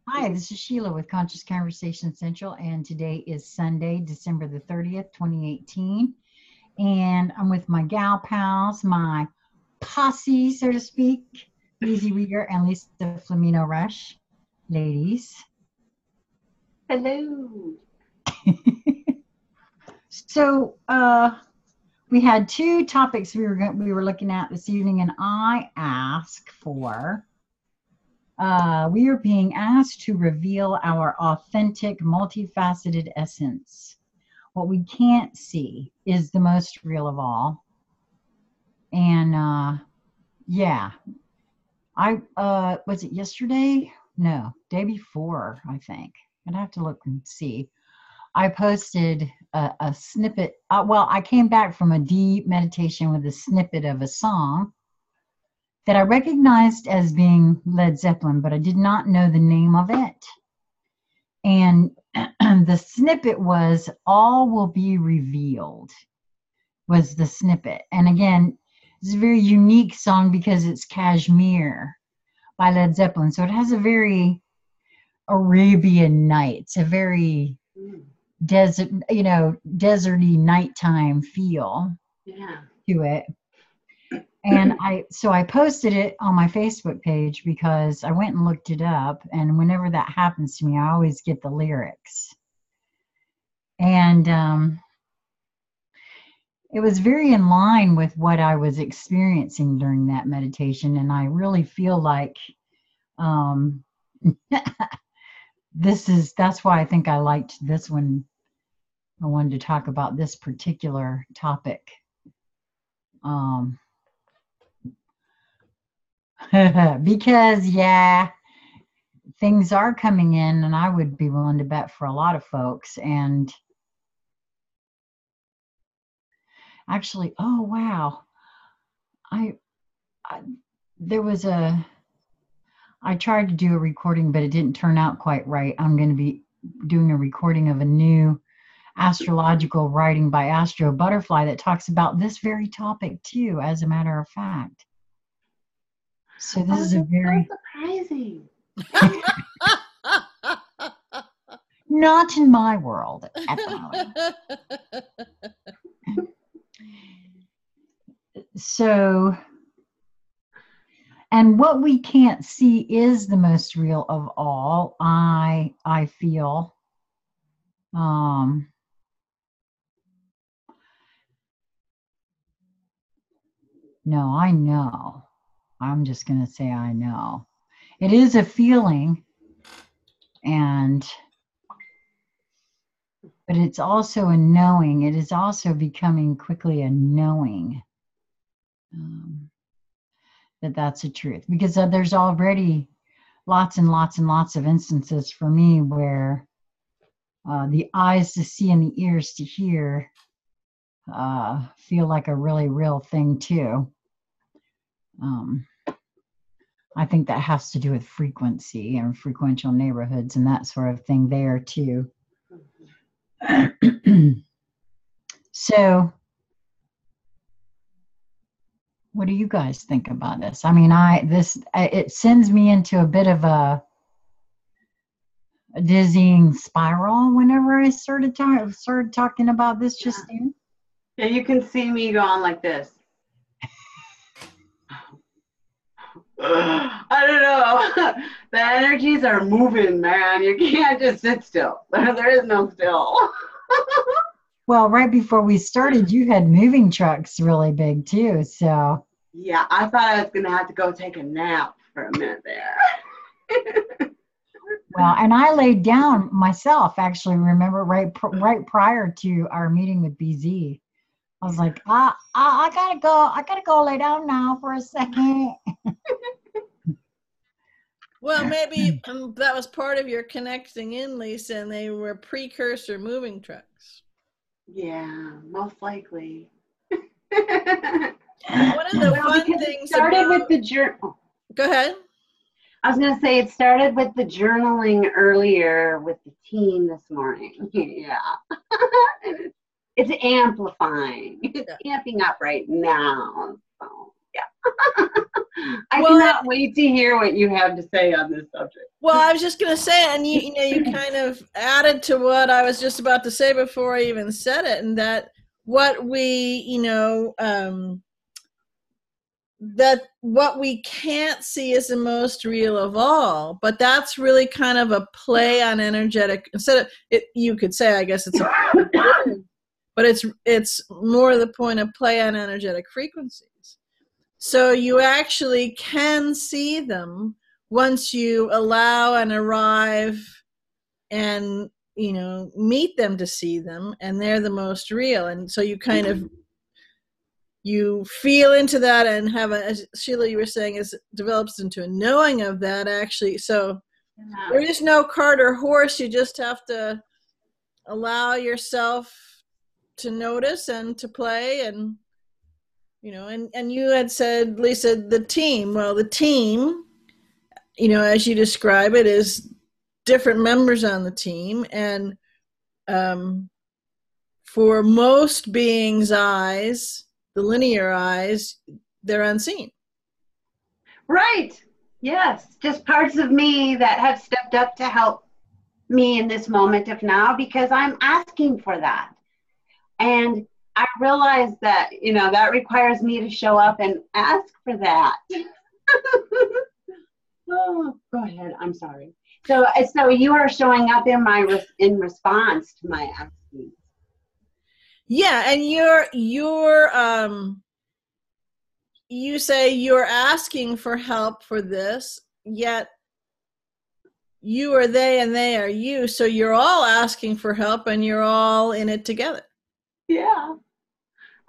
Hi, this is Sheila with Conscious Conversation Central, and today is Sunday, December the 30th, 2018. And I'm with my gal pals, my posse, so to speak, Lizzie Rieger and Lisa Flamino Rush. Ladies. Hello. So we had two topics we were looking at this evening, and I asked for we are being asked to reveal our authentic, multifaceted essence. What we can't see is the most real of all. And yeah, I was it yesterday? No, day before, I think. I'd have to look and see. I posted a snippet. Well, I came back from a deep meditation with a snippet of a song that I recognized as being Led Zeppelin, but I did not know the name of it. And the snippet was "All Will Be Revealed," was the snippet. And again, it's a very unique song because it's Kashmir by Led Zeppelin. So it has a very Arabian Nights, a very desert, deserty nighttime feel to it. And I posted it on my Facebook page because I went and looked it up, and whenever that happens to me, I always get the lyrics. And it was very in line with what I was experiencing during that meditation, and I really feel like that's why I think I liked this one. I wanted to talk about this particular topic. Because things are coming in, and I would be willing to bet for a lot of folks. And actually, oh wow, I tried to do a recording, but it didn't turn out quite right. I'm going to be doing a recording of a new astrological writing by Astro Butterfly that talks about this very topic too, as a matter of fact. So this is a very surprising. Not in my world at the moment. So, and what we can't see is the most real of all. I feel. No, I know. I'm just going to say I know. It is a feeling, but it's also a knowing. It is also becoming quickly a knowing that that's a truth. Because there's already lots and lots and lots of instances for me where the eyes to see and the ears to hear feel like a really real thing too. I think that has to do with frequency and frequential neighborhoods and that sort of thing there too. So, what do you guys think about this? I mean, it sends me into a bit of a dizzying spiral whenever I started talking about this just then. Yeah, you can see me going like this. I don't know. The energies are moving, man. You can't just sit still. There is no still. Well, right before we started, you had moving trucks really big too. So yeah, I thought I was going to have to go take a nap for a minute there. Well, and I laid down myself, actually, remember, right prior to our meeting with BZ. I was like, I gotta go lay down now for a second. Well, maybe that was part of your connecting in, Lisa, and they were precursor moving trucks. Yeah, most likely. One of the fun things started with the journal. Go ahead. I was going to say it started with the journaling earlier with the team this morning. Yeah. It's amplifying. It's amping up right now. So, yeah. I cannot wait to hear what you have to say on this subject. Well, I was just going to say, and you kind of added to what I was just about to say before I even said it, and that what we, that what we can't see is the most real of all, but that's really kind of a play on energetic, instead of it, you could say, I guess it's a word, but it's more the point of play on energetic frequencies. So you actually can see them once you allow and arrive and, meet them to see them, and they're the most real. And so you kind of, you feel into that and have as Sheila, you were saying, it develops into a knowing of that actually. So there is no cart or horse. You just have to allow yourself to notice and to play. And and you had said, Lisa, the team. Well, the team, as you describe it, is different members on the team. And for most beings' eyes, the linear eyes, they're unseen. Right. Yes. Just parts of me that have stepped up to help me in this moment of now, because I'm asking for that. And I realize that, that requires me to show up and ask for that. Oh, go ahead. I'm sorry. So you are showing up in response to my asking. Yeah, and you say you're asking for help for this, yet you are they and they are you. So you're all asking for help and you're all in it together. Yeah.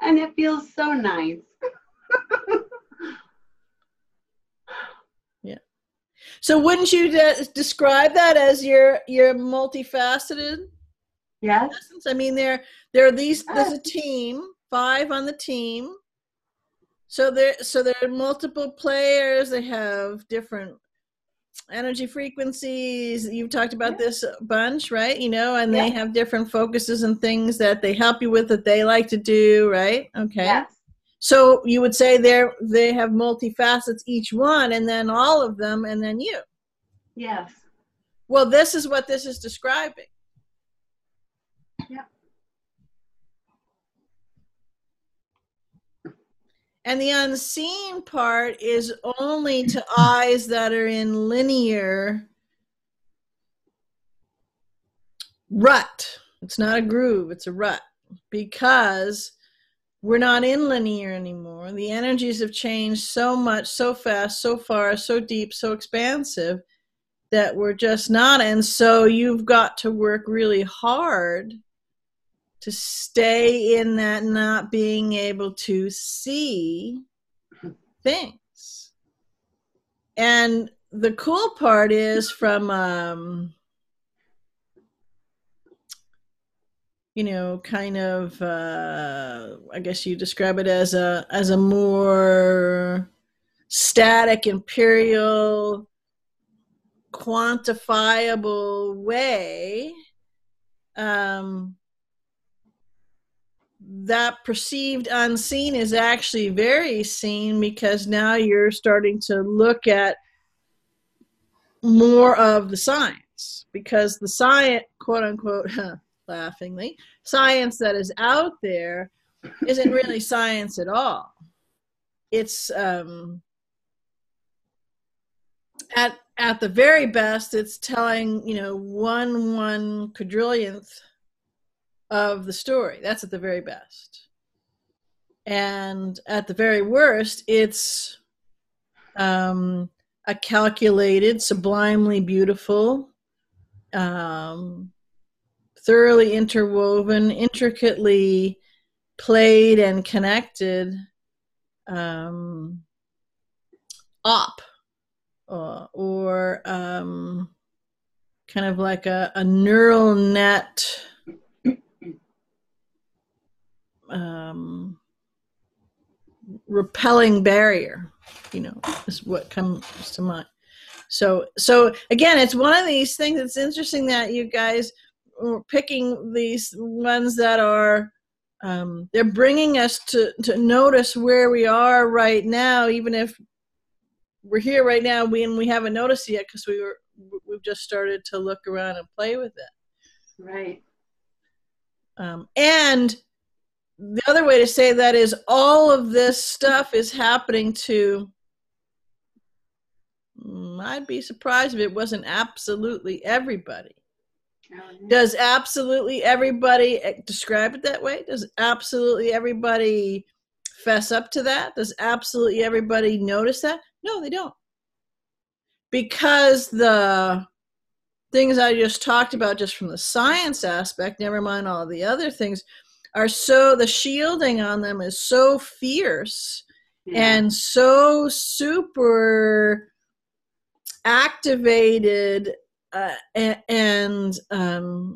And it feels so nice. Yeah. So wouldn't you describe that as your multifaceted? Yes. Essence? I mean, there are there's a team, 5 on the team. So there are multiple players. They have different energy frequencies. You've talked about this a bunch, right? And they have different focuses and things that they help you with that they like to do, right? Okay. Yes. So you would say they have multifacets, each one, and then all of them, and then you. Yes. Well, this is what this is describing. Yep. And the unseen part is only to eyes that are in linear rut. It's not a groove, it's a rut. Because we're not in linear anymore. The energies have changed so much, so fast, so far, so deep, so expansive that we're just not. And so you've got to work really hard to stay in that not being able to see things. And the cool part is from, kind of, I guess you describe it as a more static, imperial, quantifiable way, that perceived unseen is actually very seen, because now you're starting to look at more of the science, because the science, quote unquote, laughingly, science that is out there isn't really science at all. It's at the very best, it's telling 1 quadrillionth of the story. That's at the very best. And at the very worst, it's a calculated, sublimely beautiful, thoroughly interwoven, intricately played and connected op, or kind of like a neural net repelling barrier, is what comes to mind. So again, it's one of these things. It's interesting that you guys are picking these ones that are they're bringing us to notice where we are right now, even if we're here right now, we haven't noticed it yet because we've just started to look around and play with it. Right. And the other way to say that is all of this stuff is happening to, I'd be surprised if it wasn't absolutely everybody. Does absolutely everybody describe it that way? Does absolutely everybody fess up to that? Does absolutely everybody notice that? No, they don't. Because the things I just talked about, just from the science aspect, never mind all the other things, are so, the shielding on them is so fierce and so super activated and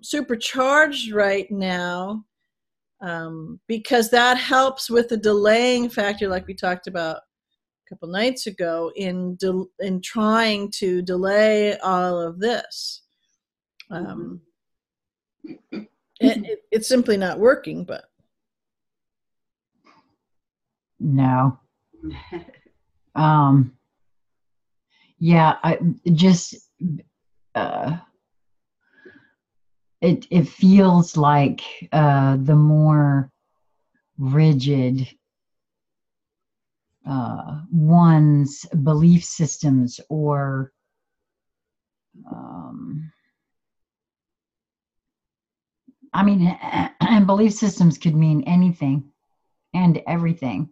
supercharged right now, because that helps with the delaying factor, like we talked about a couple nights ago, in trying to delay all of this. It's simply not working, but no. Yeah, it feels like the more rigid one's belief systems, or I mean, and belief systems could mean anything and everything.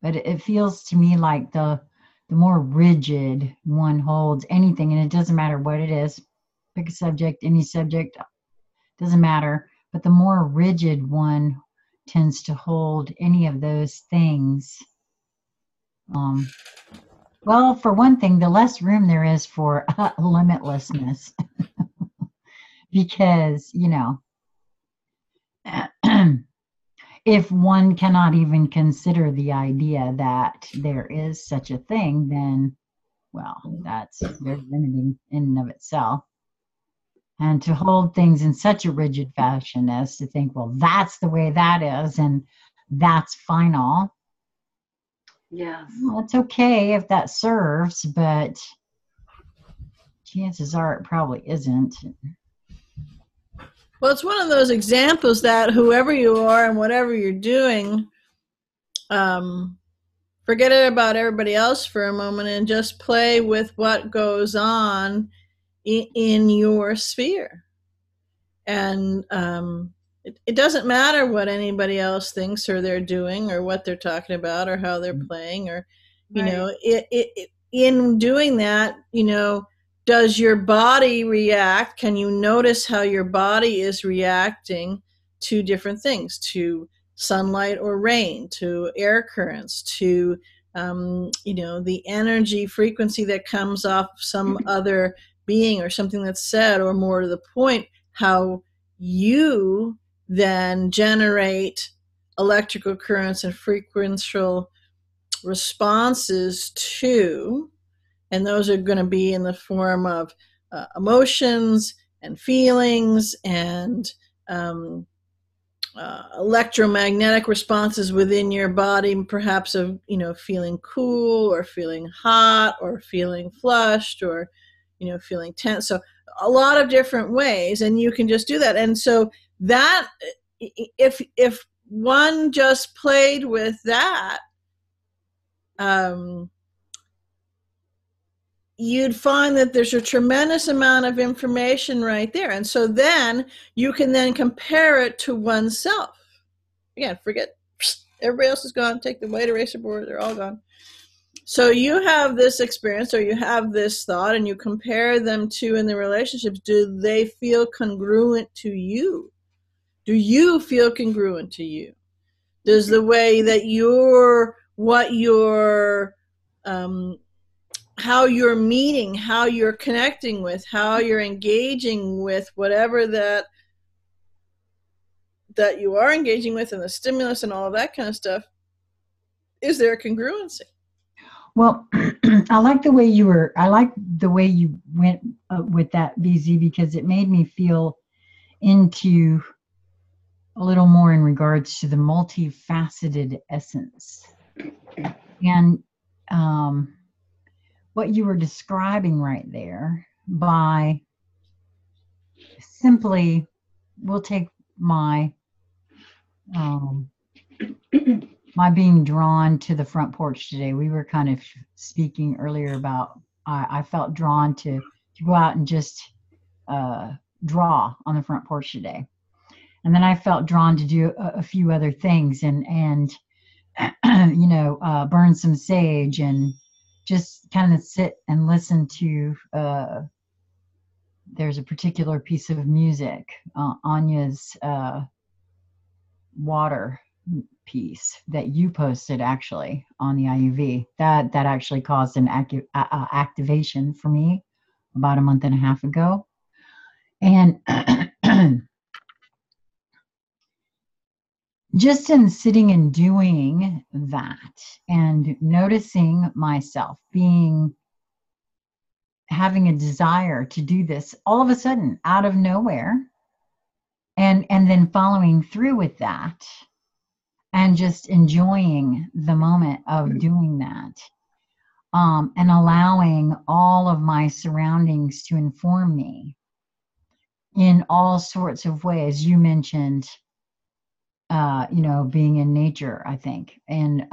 But it feels to me like the more rigid one holds anything, and it doesn't matter what it is, pick a subject, any subject, doesn't matter. But the more rigid one tends to hold any of those things, well, for one thing, the less room there is for limitlessness. Because, if one cannot even consider the idea that there is such a thing, then, well, that's very limiting in and of itself. And to hold things in such a rigid fashion as to think, well, that's the way that is, and that's final. Yes. Well, it's okay if that serves, but chances are it probably isn't. Well, it's one of those examples that whoever you are and whatever you're doing, forget it about everybody else for a moment and just play with what goes on in your sphere. And it doesn't matter what anybody else thinks or they're doing or what they're talking about or how they're playing, or, in doing that, does your body react? Can you notice how your body is reacting to different things, to sunlight or rain, to air currents, to, the energy frequency that comes off some other being or something that's said, or more to the point, how you then generate electrical currents and frequential responses to. And those are going to be in the form of emotions and feelings and electromagnetic responses within your body, perhaps of, feeling cool or feeling hot or feeling flushed or, feeling tense. So a lot of different ways, and you can just do that. And so that, if one just played with that, you'd find that there's a tremendous amount of information right there. And so then you can then compare it to oneself. Again, forget everybody else is gone. Take the white eraser board. They're all gone. So you have this experience, or you have this thought, and you compare them to, in the relationships, do they feel congruent to you? Do you feel congruent to you? Does the way that how you're meeting, how you're connecting with, how you're engaging with whatever that you are engaging with, and the stimulus and all of that kind of stuff, is there a congruency? Well, I like the way you went with that, VZ, because it made me feel into a little more in regards to the multifaceted essence. And what you were describing right there by simply, we'll take my my being drawn to the front porch today. We were kind of speaking earlier about I felt drawn to go out and just draw on the front porch today. And then I felt drawn to do a few other things and you know, burn some sage and just kind of sit and listen to there's a particular piece of music, Anya's water piece that you posted actually on the IUV that actually caused an activation for me about a month and a half ago. And just in sitting and doing that and noticing myself having a desire to do this all of a sudden out of nowhere, and then following through with that and just enjoying the moment of doing that, and allowing all of my surroundings to inform me in all sorts of ways. You mentioned you know, being in nature, I think. And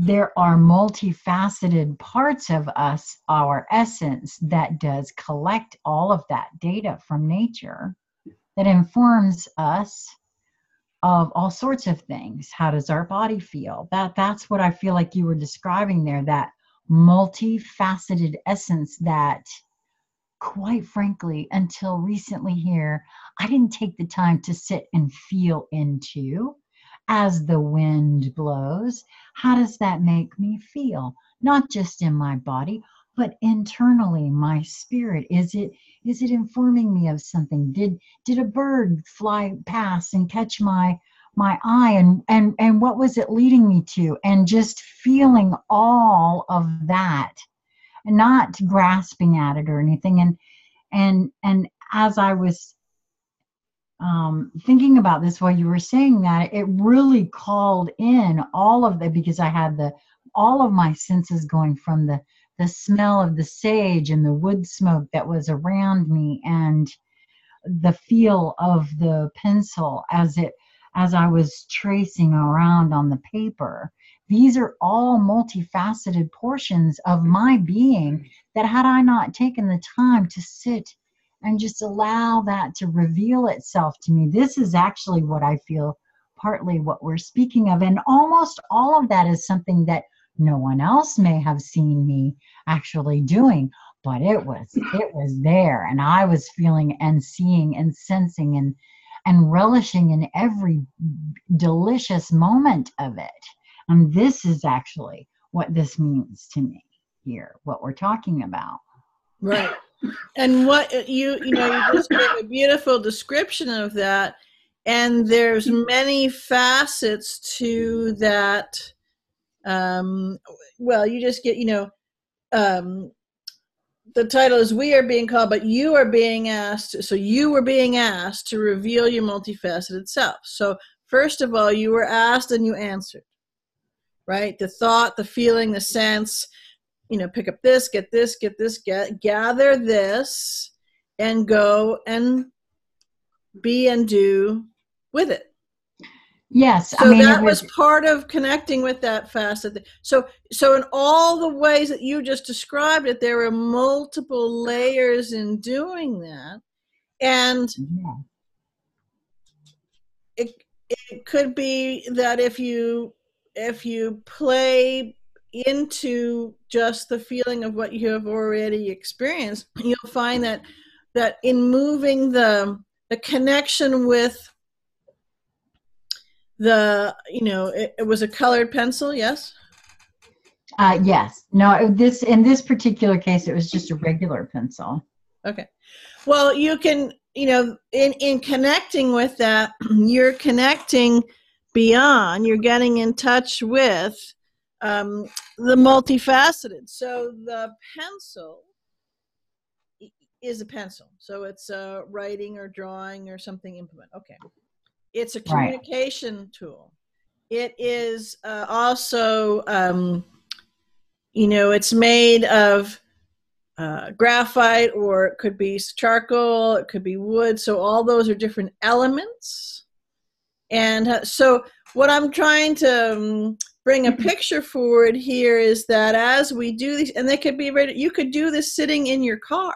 there are multifaceted parts of us, our essence, that does collect all of that data from nature that informs us of all sorts of things. How does our body feel? That's what I feel like you were describing there, that multifaceted essence that, quite frankly, until recently here, I didn't take the time to sit and feel into. As the wind blows, how does that make me feel? Not just in my body, but internally, my spirit. Is it informing me of something? Did a bird fly past and catch my eye, and what was it leading me to? And just feeling all of that, and not grasping at it or anything. And as I was thinking about this while you were saying that, it really called in all of that, because I had all of my senses going, from the smell of the sage and the wood smoke that was around me, and the feel of the pencil as I was tracing around on the paper. These are all multifaceted portions of my being that, had I not taken the time to sit and just allow that to reveal itself to me, this is actually what I feel, partly what we're speaking of. And almost all of that is something that no one else may have seen me actually doing, but it was there, and I was feeling and seeing and sensing and relishing in every delicious moment of it. And this is actually what this means to me here, what we're talking about. Right. And what you just gave a beautiful description of that. And there's many facets to that. Well, you just get, the title is We Are Being Called, but you are being asked. So you were being asked to reveal your multifaceted self. So first of all, you were asked and you answered, right? The thought, the feeling, the sense, pick up this, gather this, and go and be and do with it. Yes. So that was part of connecting with that facet. So in all the ways that you just described it, there were multiple layers in doing that. And it could be that if you play into just the feeling of what you have already experienced, you'll find that in moving the connection with it was a colored pencil. Yes. Yes. No, in this particular case, it was just a regular pencil. Okay. Well, you can, in connecting with that, you're connecting beyond, you're getting in touch with the multifaceted. So the pencil, is a pencil. So it's writing or drawing or something implement. Okay. It's a Right. communication tool. It is also, it's made of graphite, or it could be charcoal, it could be wood. So all those are different elements. And so what I'm trying to bring a picture forward here is that as we do these, and they could be ready, you could do this sitting in your car.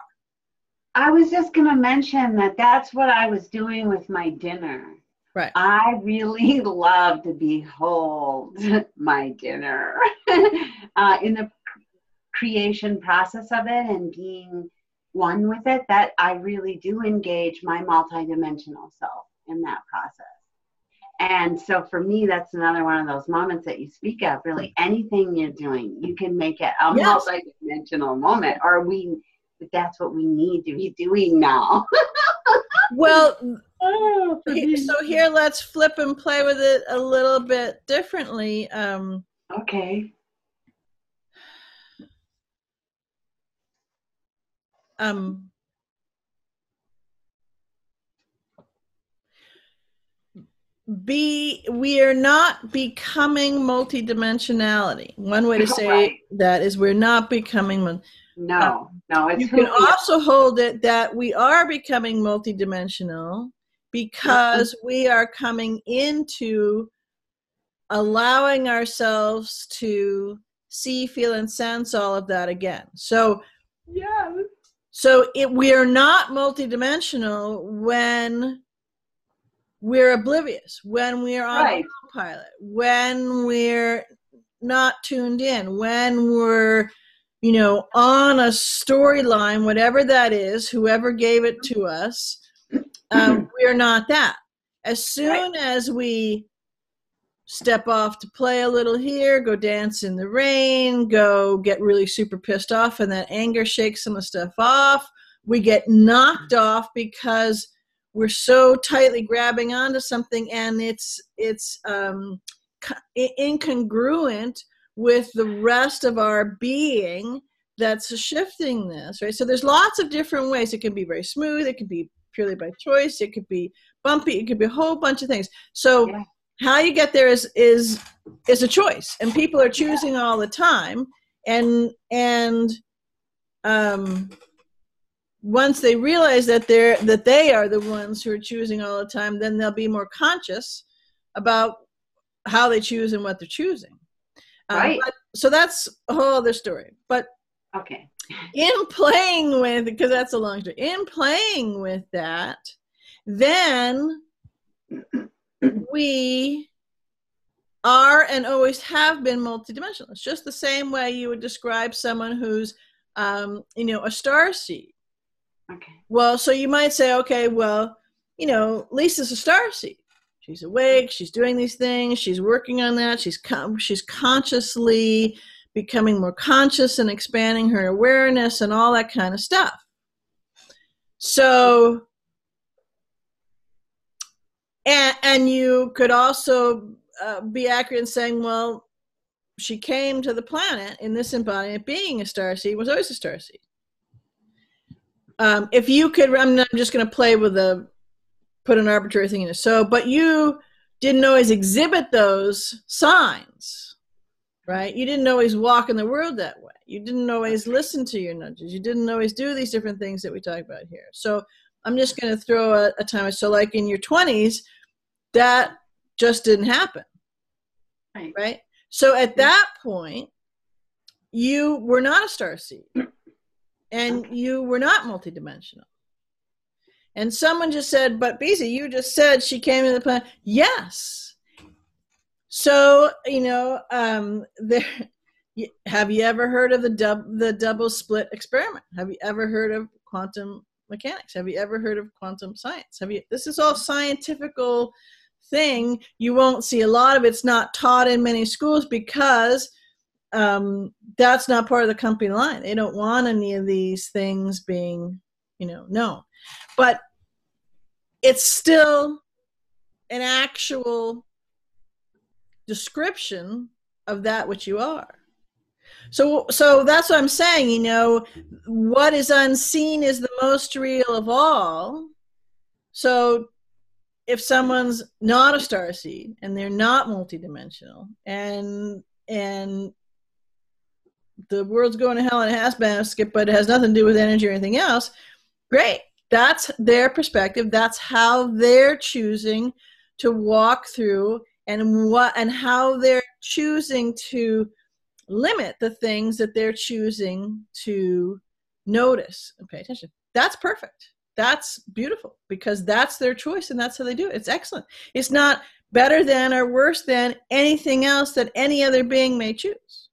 I was just going to mention that that's what I was doing with my dinner. Right. I really love to behold my dinner in the creation process of it and being one with it, that I really do engage my multidimensional self in that process. And so for me, that's another one of those moments that you speak of. Really, anything you're doing, you can make it a multidimensional moment, or that's what we need to be doing now. Well, so here, let's flip and play with it a little bit differently. Okay. We are not becoming multidimensionality. One way to say that is we're not becoming. No, it's you can also hold it that we are becoming multidimensional because we are coming into allowing ourselves to see, feel, and sense all of that again. So we are not multidimensional when we're oblivious, when we're on autopilot, when we're not tuned in, when we're on a storyline, whatever that is, whoever gave it to us, we're not that. As soon as we step off to play a little here, go dance in the rain, go get really super pissed off, and that anger shakes some of the stuff off, we get knocked off because we're so tightly grabbing onto something, and it's incongruent with the rest of our being that's shifting this, right? So there's lots of different ways. It can be very smooth. It could be purely by choice. It could be bumpy. It could be a whole bunch of things. So how you get there is a choice, and people are choosing all the time. And once they realize that they are the ones who are choosing all the time, then they'll be more conscious about how they choose and what they're choosing. So that's a whole other story. But in playing with, because that's a long story, in playing with that, then we are and always have been multidimensional. It's just the same way you would describe someone who's, a starseed. Well, so you might say, okay, well, Lisa's a starseed. She's awake. She's doing these things. She's working on that. She's consciously becoming more conscious and expanding her awareness and all that kind of stuff. So, and you could also be accurate in saying, well, she came to the planet in this embodiment being a starseed, was always a starseed. If you could, I'm just going to play with put an arbitrary thing in it. So, but you didn't always exhibit those signs, right? You didn't always walk in the world that way. You didn't always listen to your nudges. You didn't always do these different things that we talk about here. So I'm just going to throw a time. So like in your 20s, that just didn't happen, right? So at that point, you were not a starseed, and you were not multidimensional. And someone just said, but Beezy, you just said she came to the planet. Yes. So, have you ever heard of the double split experiment? Have you ever heard of quantum mechanics? Have you ever heard of quantum science? This is all scientifical thing. You won't see a lot of it's not taught in many schools because that's not part of the company line. They don't want any of these things being, known. But it's still an actual description of that which you are. So that's what I'm saying, you know, what is unseen is the most real of all. So if someone's not a starseed and they're not multidimensional and the world's going to hell and it has been, but it has nothing to do with energy or anything else, great. That's their perspective. That's how they're choosing to walk through and how they're choosing to limit the things that they're choosing to notice and pay attention. That's perfect. That's beautiful because that's their choice and that's how they do it. It's excellent. It's not better than or worse than anything else that any other being may choose.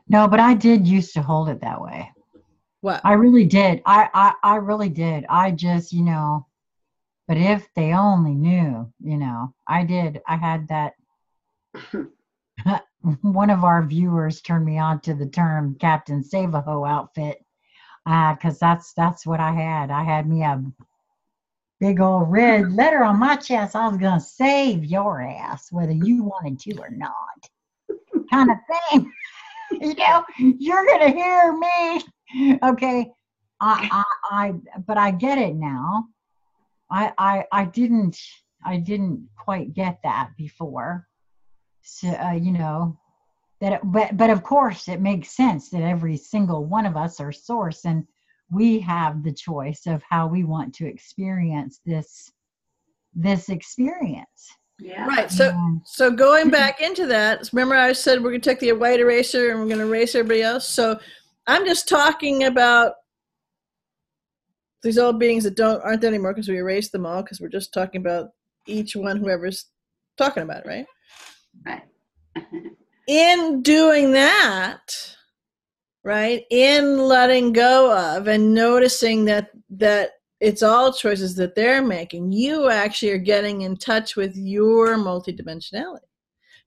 No, but I did used to hold it that way. What? I really did. I really did. I just, you know, but if they only knew, you know, I did. I had that. One of our viewers turned me on to the term Captain Save-A-Ho outfit. Because that's what I had. I had me a big old red letter on my chest. I was going to save your ass, whether you wanted to or not. Kind of thing. You know, you're going to hear me. Okay. But I get it now. I didn't quite get that before. So, you know, but of course it makes sense that every single one of us are source and we have the choice of how we want to experience this experience. Yeah. Right. So going back into that, remember I said we're going to take the white eraser and we're going to erase everybody else. So I'm just talking about these old beings that aren't there anymore because we erased them all because we're just talking about each one, whoever's talking about it, right? Right. In doing that, right, in letting go of and noticing that it's all choices that they're making, you actually are getting in touch with your multidimensionality.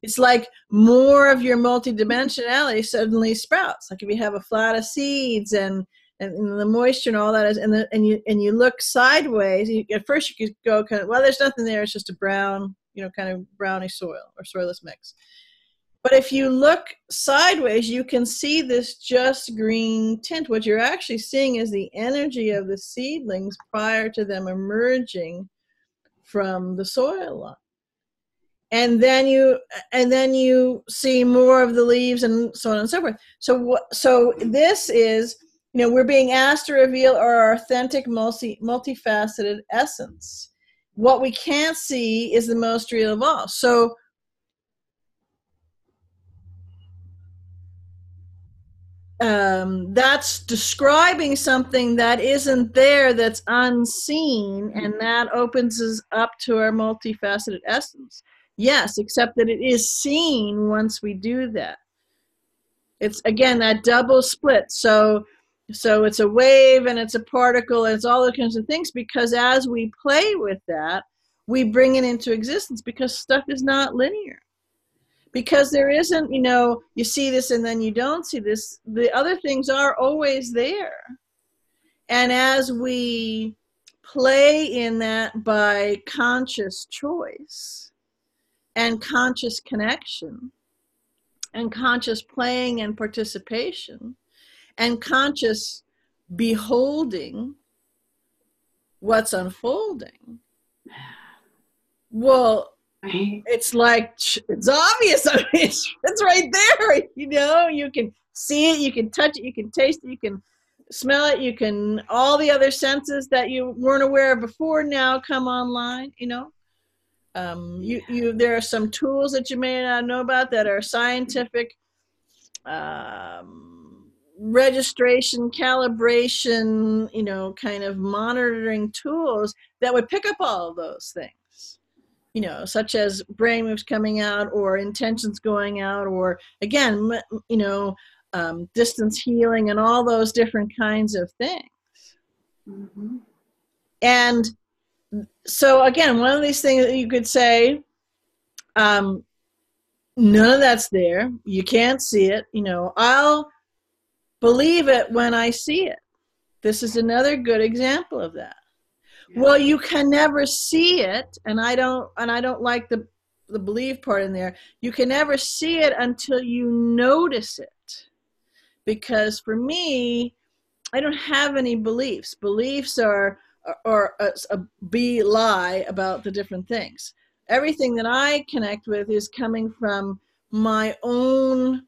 It's like more of your multidimensionality suddenly sprouts. Like if you have a flat of seeds and the moisture and all that is, and you look sideways. At first you could go kind of, well, there's nothing there. It's just a brown, you know, kind of browny soil or soilless mix. But if you look sideways, you can see this just green tint. What you're actually seeing is the energy of the seedlings prior to them emerging from the soil line. And then you see more of the leaves and so on and so forth. So this is, you know, we're being asked to reveal our authentic, multifaceted essence. What we can't see is the most real of all. So that's describing something that isn't there, that's unseen, and that opens us up to our multifaceted essence. Yes, except that it is seen once we do that. It's, again, that double split. So it's a wave and it's a particle and it's all those kinds of things, because as we play with that, we bring it into existence, because stuff is not linear. Because there isn't, you know, you see this and then you don't see this. The other things are always there. And as we play in that by conscious choice and conscious connection and conscious playing and participation and conscious beholding what's unfolding, well, it's like, it's obvious. I mean, it's right there. You know, you can see it, you can touch it, you can taste it, you can smell it, you can, all the other senses that you weren't aware of before now come online, you know. There are some tools that you may not know about that are scientific registration, calibration, you know, kind of monitoring tools that would pick up all of those things. You know, such as brain waves coming out or intentions going out, or again, you know, distance healing and all those different kinds of things. Mm-hmm. And so again, one of these things that you could say, none of that's there. You can't see it. You know, I'll believe it when I see it. This is another good example of that. Well, you can never see it, and I don't like the the belief part in there, you can never see it until you notice it. Because for me, I don't have any beliefs. Beliefs are a be lie about the different things. Everything that I connect with is coming from my own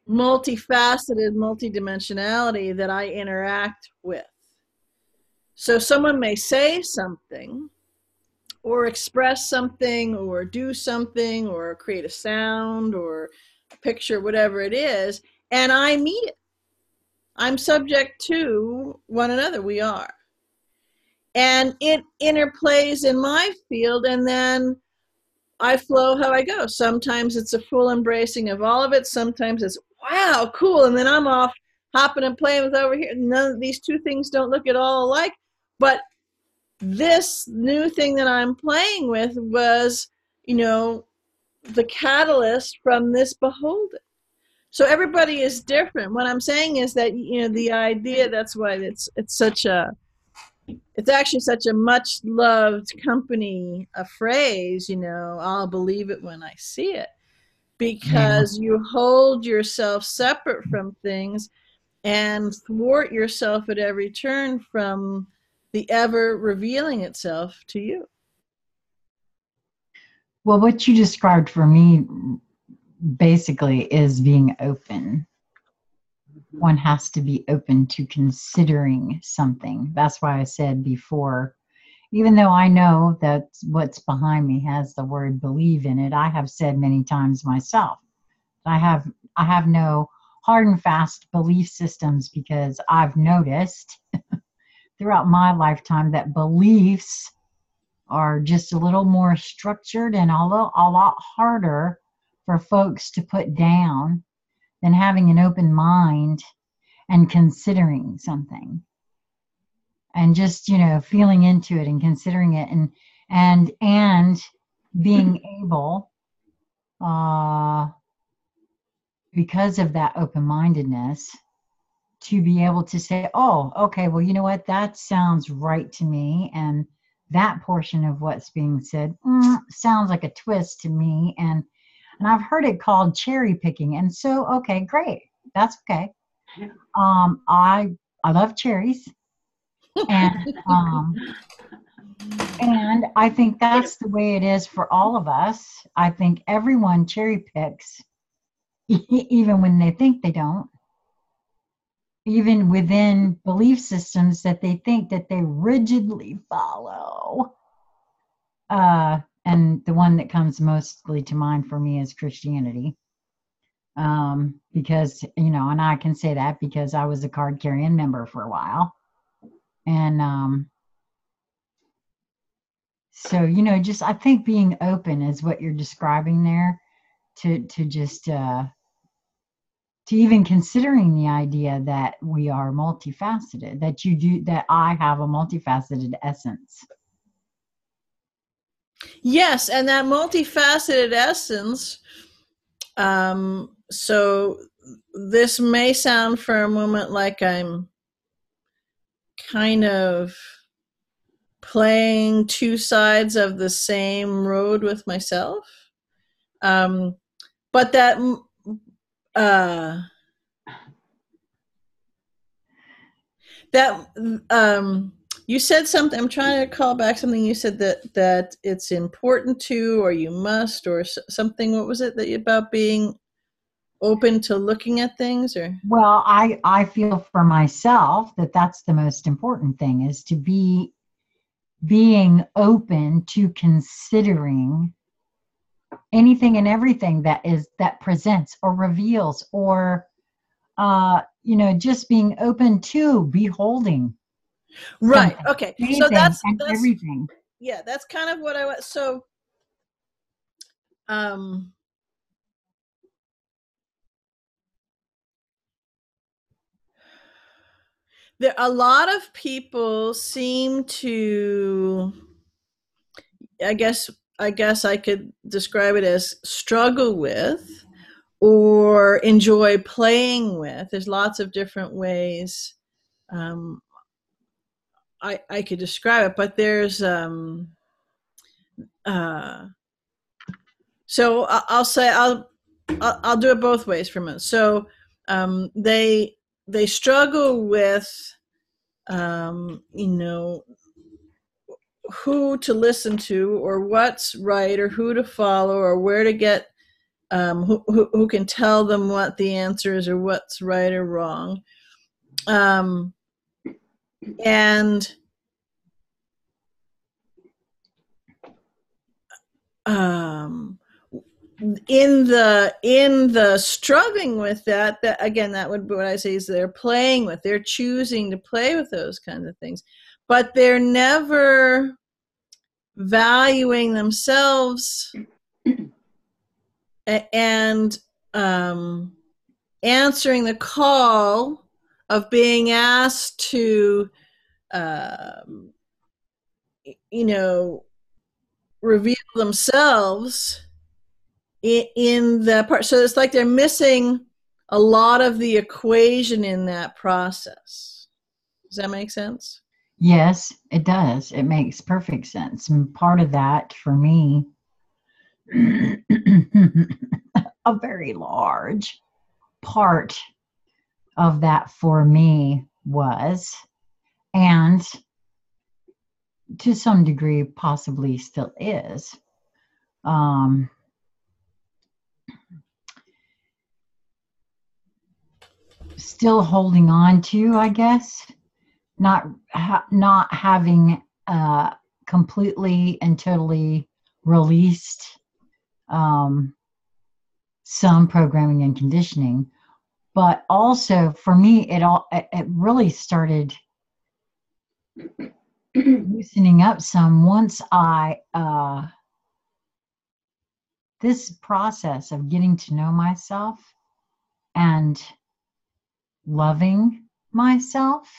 multifaceted multidimensionality that I interact with. So someone may say something or express something or do something or create a sound or a picture, whatever it is, and I meet it. I'm subject to one another. We are. And it interplays in my field, and then I flow how I go. Sometimes it's a full embracing of all of it. Sometimes it's, wow, cool. And then I'm off hopping and playing with over here. None of these two things don't look at all alike. But this new thing that I'm playing with was, the catalyst from this beholden. So everybody is different. What I'm saying is that, the idea, that's why it's actually such a much loved company, a phrase, I'll believe it when I see it, because you hold yourself separate from things and thwart yourself at every turn from the ever revealing itself to you. Well, what you described for me basically is being open. One has to be open to considering something. That's why I said before, even though I know that what's behind me has the word believe in it, I have said many times myself, I have no hard and fast belief systems, because I've noticed throughout my lifetime that beliefs are just a little more structured and a lot harder for folks to put down than having an open mind and considering something, and just feeling into it and considering it, and being able, because of that open-mindedness, to be able to say, oh, okay, well, you know what, that sounds right to me, and that portion of what's being said sounds like a twist to me, and I've heard it called cherry picking. And so, okay, great. That's okay. I love cherries. And I think that's the way it is for all of us. I think everyone cherry picks, even when they think they don't, even within belief systems that they think that they rigidly follow. And the one that comes mostly to mind for me is Christianity. Because, and I can say that because I was a card carrying member for a while. And so, just, I think being open is what you're describing there, to just, to even considering the idea that we are multifaceted, that I have a multifaceted essence. Yes, and that multifaceted essence, so this may sound for a moment like I'm kind of playing two sides of the same road with myself. But that you said something, I'm trying to call back something you said, that it's important to, or you must, or something. What was it about being open to looking at things? Or, well, I feel for myself that that's the most important thing, is to being open to considering anything and everything that presents or reveals, or just being open to beholding. Right. Okay. So that's everything. Yeah, that's kind of what I was. So, there, a lot of people seem to, I guess I could describe it as struggle with or enjoy playing with. There's lots of different ways I could describe it, but there's So I'll say I'll do it both ways for a minute. So they struggle with who to listen to, or what's right, or who to follow, or where to get who can tell them what the answer is, or what's right or wrong. And in the struggling with that again, that would be what I say is they're choosing to play with those kinds of things, but they're never valuing themselves and answering the call of being asked to reveal themselves in the part. So it's like they're missing a lot of the equation in that process. Does that make sense? Yes, it does. It makes perfect sense. And part of that for me, a very large part of that for me was, and to some degree possibly still is, still holding on to, I guess, not having completely and totally released some programming and conditioning, but also for me it really started loosening up some once I this process of getting to know myself and loving myself,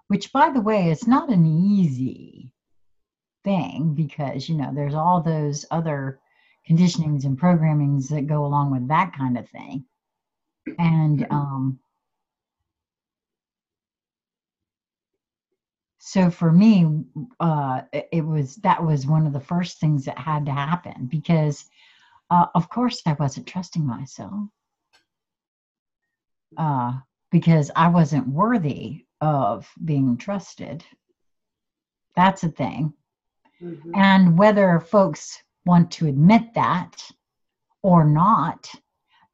which, by the way, is not an easy thing, because there's all those other conditionings and programmings that go along with that kind of thing. And so for me, that was one of the first things that had to happen, because of course I wasn't trusting myself, because I wasn't worthy of being trusted. That's a thing. Mm-hmm. And whether folks want to admit that or not,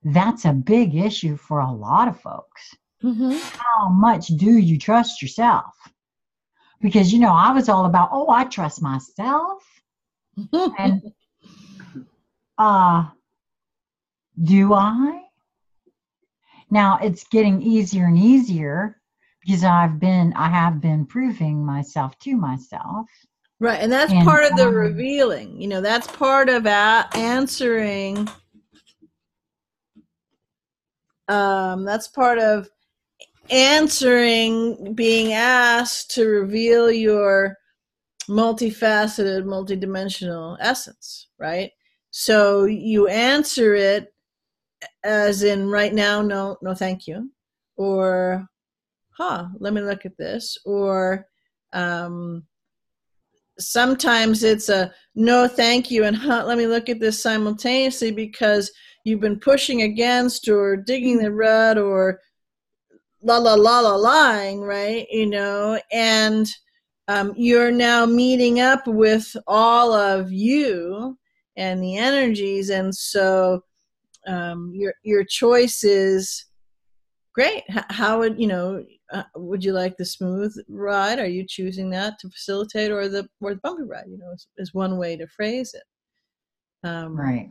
that's a big issue for a lot of folks. Mm-hmm. How much do you trust yourself? Because, I was all about, I trust myself. And do I? Now it's getting easier and easier, because I have been proving myself to myself. Right, and that's part of the revealing. That's part of answering. That's part of answering, being asked to reveal your multifaceted, multidimensional essence, right? So you answer it as in, right now, no thank you, or let me look at this, or sometimes it's a no thank you and let me look at this simultaneously, because you've been pushing against or digging the rut or lying, right? And you're now meeting up with all of you and the energies, and so your choice is great. How would you like the smooth ride? Are you choosing that to facilitate, or the bumpy ride? Is one way to phrase it. Right.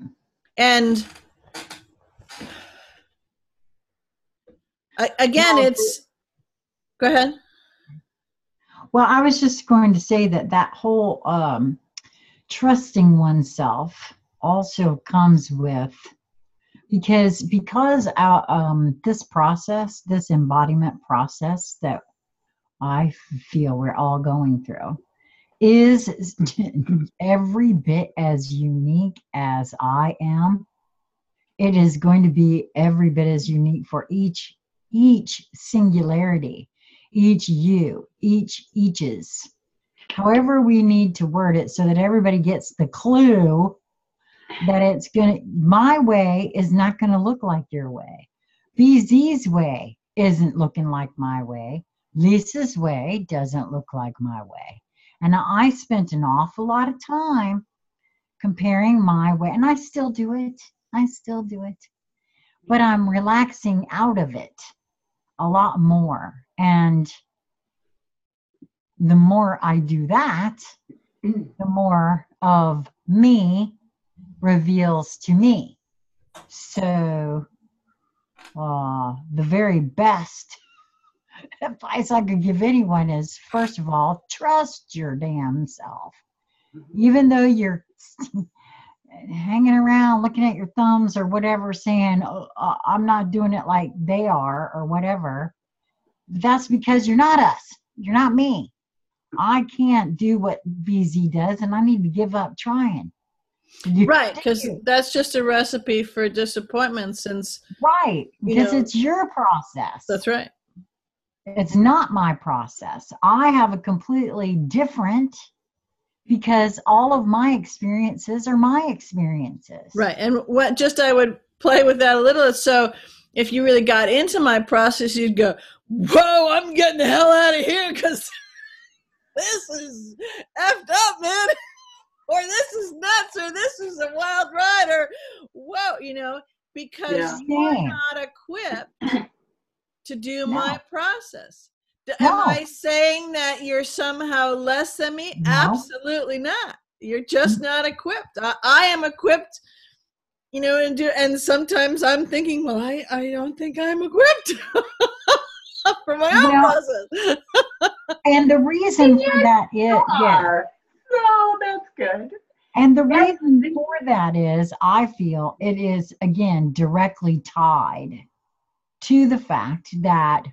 And again, go ahead. Well, I was just going to say that whole trusting oneself also comes with, because our this process, this embodiment process that I feel we're all going through, is every bit as unique as I am. It is going to be every bit as unique for each singularity, each you, eaches, however we need to word it, so that everybody gets the clue that my way is not gonna look like your way. BZ's way isn't looking like my way. Lisa's way doesn't look like my way. And I spent an awful lot of time comparing my way, and I still do it. I still do it. But I'm relaxing out of it a lot more. And the more I do that, the more of me reveals to me. So the very best advice I could give anyone is, first of all, trust your damn self. Even though you're hanging around looking at your thumbs or whatever, saying, I'm not doing it like they are or whatever, that's because you're not us. You're not me. I can't do what BZ does, and I need to give up trying. Right, because that's just a recipe for disappointment, since because it's your process. That's right. It's not my process. I have a completely different, because all of my experiences are my experiences. Right. And what just I would play with that a little. So if you really got into my process, you'd go, whoa, I'm getting the hell out of here because this is effed up, man. Or this is nuts, or this is a wild ride, or whoa, because you're not equipped to do my process. Am I saying that you're somehow less than me? No. Absolutely not. You're just not equipped. I am equipped, and sometimes I'm thinking, well, I don't think I'm equipped for my own process. And the reason for that is, no, that's good. And the reason for that is, I feel it is, again, directly tied to the fact that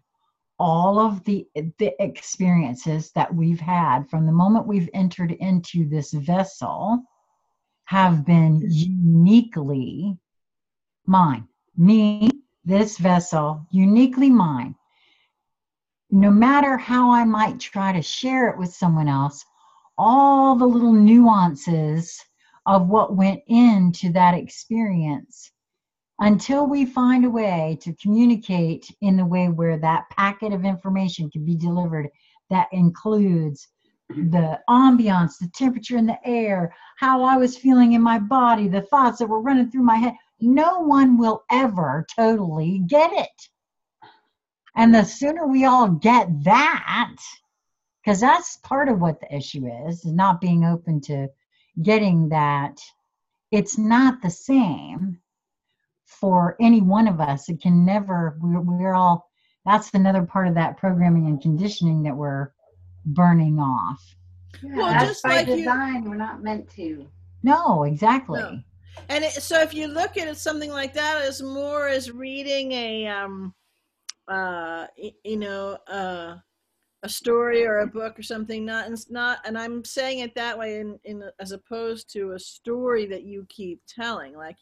all of the experiences that we've had from the moment we've entered into this vessel have been uniquely mine. Me, this vessel, uniquely mine. No matter how I might try to share it with someone else, all the little nuances of what went into that experience, until we find a way to communicate in the way where that packet of information can be delivered, that includes the ambiance, the temperature in the air, how I was feeling in my body, the thoughts that were running through my head, no one will ever totally get it. And the sooner we all get that, because that's part of what the issue is not being open to getting that it's not the same for any one of us. It can never, we're all, that's another part of that programming and conditioning that we're burning off. Yeah, well, that's just by design. We're not meant to. No, exactly. No. And so if you look at it, something like that as more as reading a story or a book or something, and I'm saying it that way in as opposed to a story that you keep telling, like,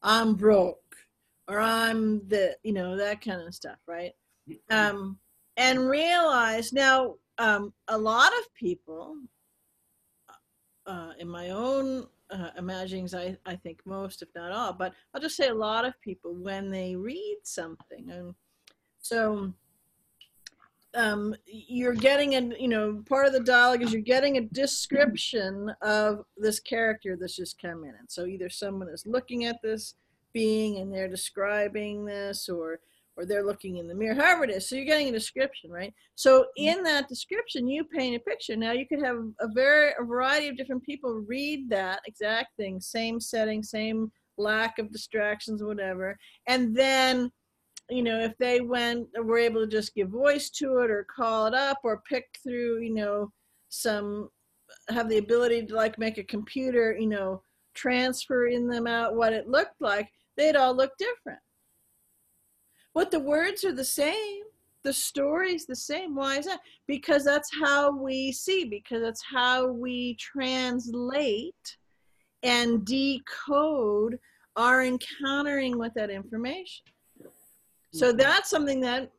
I'm broke, or I'm that kind of stuff, right? And realize now, a lot of people, in my own imaginings, I think most, if not all, but I'll just say a lot of people, when they read something, and so you're getting part of the dialogue is you're getting a description of this character that's just come in. And so either someone is looking at this being and they're describing this, or they're looking in the mirror, however it is. So you're getting a description, right? So in that description, you paint a picture. Now you could have a variety of different people read that exact thing, same setting, same lack of distractions, whatever. And then, if they were able to just give voice to it, or call it up, or pick through, have the ability to make a computer, transfer in them out what it looked like, they'd all look different. But the words are the same. The story's the same. Why is that? Because that's how we see, because that's how we translate and decode our encountering with that information. So that's something that,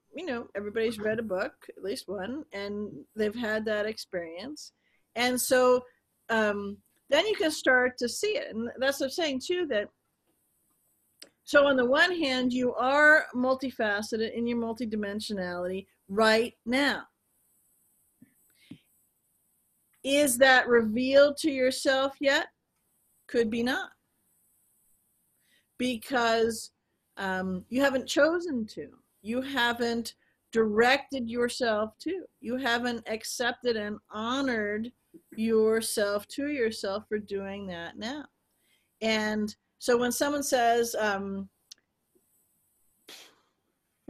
everybody's read a book, at least one, and they've had that experience. And so then you can start to see it. And that's what I'm saying too, that so on the one hand, you are multifaceted in your multidimensionality right now. Is that revealed to yourself yet? Could be not. Because you haven't chosen to. You haven't directed yourself to. You haven't accepted and honored yourself to yourself for doing that now. And so when someone says, well,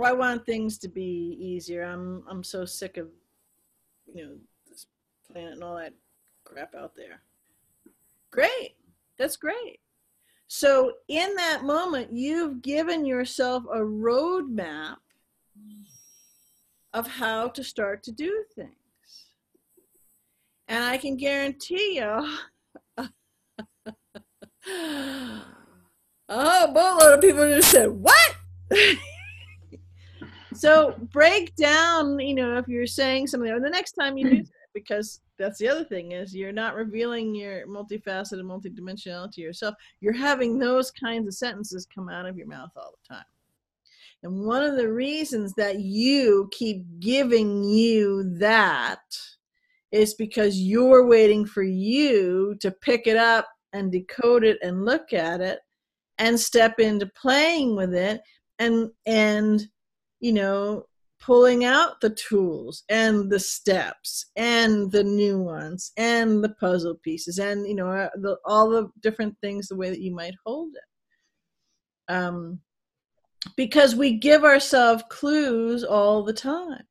I want things to be easier. I'm so sick of, this planet and all that crap out there. Great. That's great. So in that moment, you've given yourself a roadmap of how to start to do things. And I can guarantee you, a boatload of people just said, what? So break down, if you're saying something, or the next time you do that, because that's the other thing is you're not revealing your multifaceted, multidimensionality to yourself. You're having those kinds of sentences come out of your mouth all the time. And one of the reasons that you keep giving you that is because you're waiting for you to pick it up and decode it and look at it and step into playing with it and pulling out the tools and the steps and the nuance and the puzzle pieces and all the different things, the way that you might hold it, because we give ourselves clues all the time.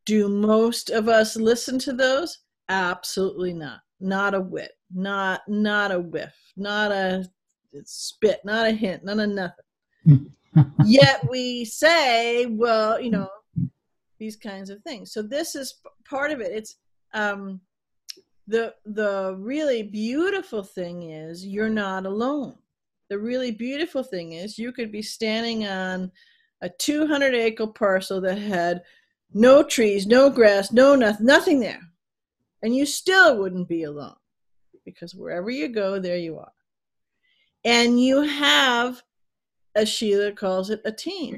Do most of us listen to those? Absolutely not. Not a whit. Not a whiff. Not a spit. Not a hint. Not a nothing. Yet we say, well, these kinds of things. So this is part of it. It's the really beautiful thing is you're not alone. The really beautiful thing is you could be standing on a 200-acre parcel that had no trees, no grass, nothing there. And you still wouldn't be alone, because wherever you go, there you are. And you have, as Sheila calls it, a team,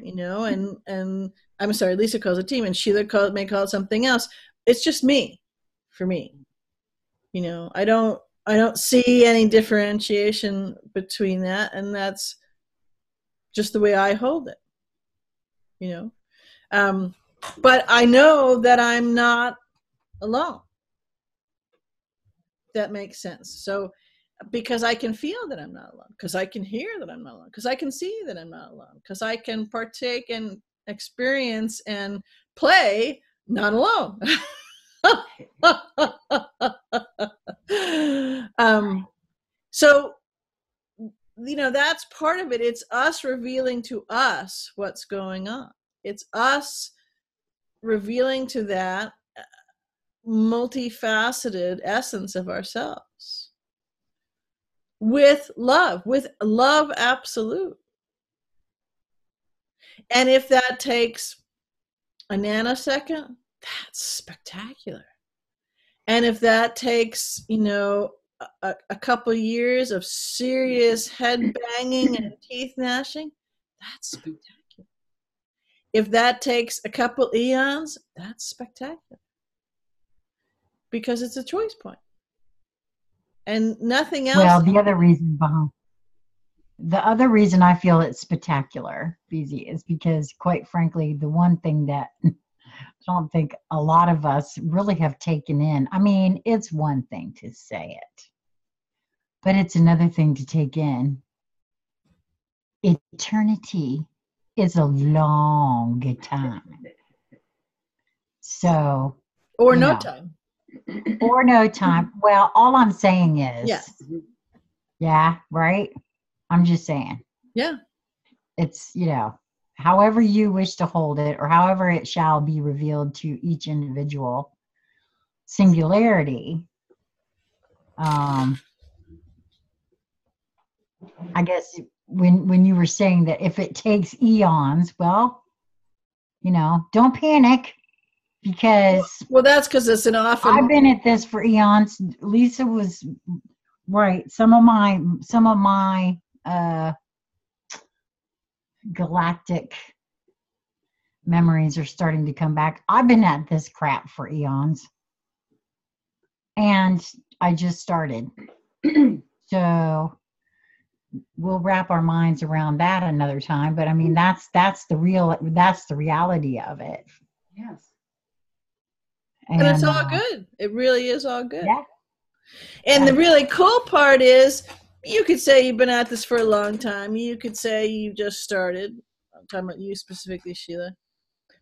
and I'm sorry, Lisa calls it a team, and Sheila may call it something else. It's just me, for me. I don't see any differentiation between that, and that's just the way I hold it, but I know that I'm not alone. That makes sense. So because I can feel that I'm not alone, because I can hear that I'm not alone, because I can see that I'm not alone, because I can partake and experience and play not alone. So that's part of it. It's us revealing to us what's going on. It's us revealing to that multifaceted essence of ourselves with love absolute. And if that takes a nanosecond, that's spectacular. And if that takes, a couple years of serious head banging and teeth gnashing, that's spectacular. If that takes a couple eons, that's spectacular. Because it's a choice point. And nothing else. Well, the other reason I feel it's spectacular, BZ, is because, quite frankly, the one thing that I don't think a lot of us really have taken in, I mean, it's one thing to say it, but it's another thing to take in. Eternity is a long time. So. Or no time. Or no time. Well, all I'm saying is. Yes. Yeah, right? I'm just saying. Yeah. It's, however you wish to hold it, or however it shall be revealed to each individual singularity. I guess when you were saying that if it takes eons, well, don't panic. If because Well, that's because it's an often. I've been at this for eons. Lisa was right. Some of my galactic memories are starting to come back. I've been at this crap for eons, and I just started. So we'll wrap our minds around that another time. But I mean, that's the reality of it. Yes. And it's all good. It really is all good. Yeah. And the really cool part is, you could say you've been at this for a long time. You could say you just started. I'm talking about you specifically, Sheila.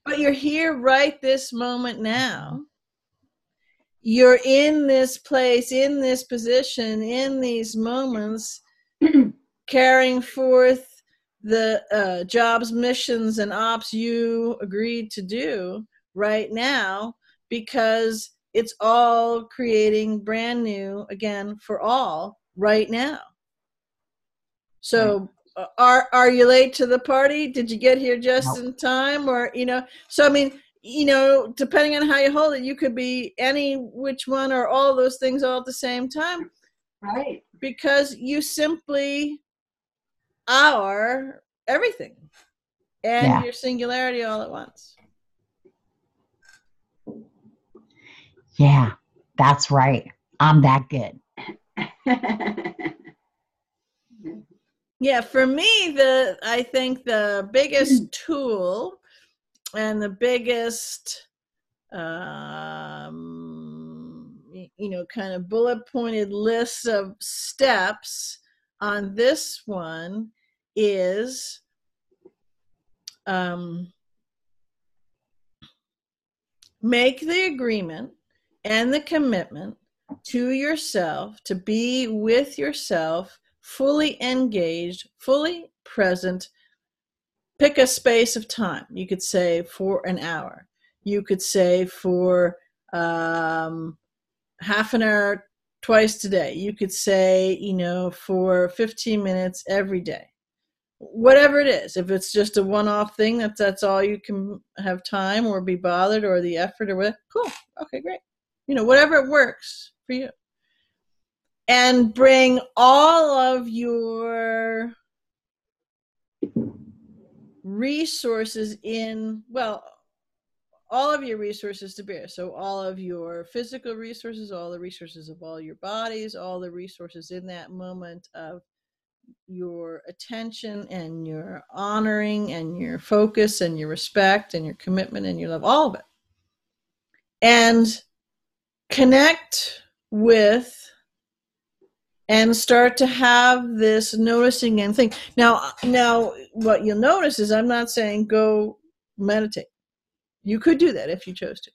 But you're here right this moment now. You're in this place, in this position, in these moments, carrying forth the jobs, missions, and ops you agreed to do right now, because it's all creating brand new, again, for all right now. So are you late to the party? Did you get here just in time? Or, so I mean, depending on how you hold it, you could be any which one or all those things all at the same time. Right. Because you simply are everything and your singularity all at once. Yeah, that's right. I'm that good. Yeah, for me, I think the biggest tool and the biggest, kind of bullet pointed list of steps on this one is make the agreement and the commitment to yourself to be with yourself, fully engaged, fully present. Pick a space of time. You could say for an hour. You could say for half an hour twice today. You could say, for 15 minutes every day. Whatever it is. If it's just a one-off thing, that's all you can have time or be bothered or the effort or whatever. Cool. Okay, great. Whatever works for you. And bring all of your resources all of your resources to bear. So all of your physical resources, all the resources of all your bodies, all the resources in that moment of your attention and your honoring and your focus and your respect and your commitment and your love, all of it. And connect with and start to have this noticing and think. Now, what you'll notice is I'm not saying go meditate. You could do that if you chose to.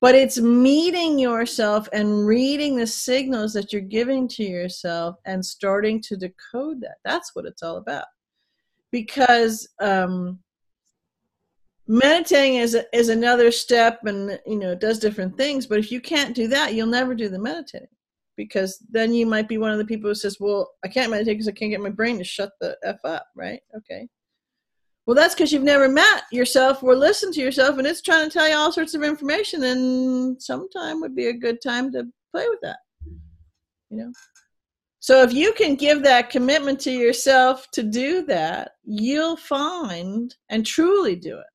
But it's meeting yourself and reading the signals that you're giving to yourself and starting to decode that. That's what it's all about. Because meditating is another step, and it does different things. But if you can't do that, you'll never do the meditating. Because then you might be one of the people who says, well, I can't meditate because I can't get my brain to shut the F up, right? Okay. Well, that's because you've never met yourself or listened to yourself, and it's trying to tell you all sorts of information, and sometime would be a good time to play with that, So if you can give that commitment to yourself to do that, you'll find and truly do it.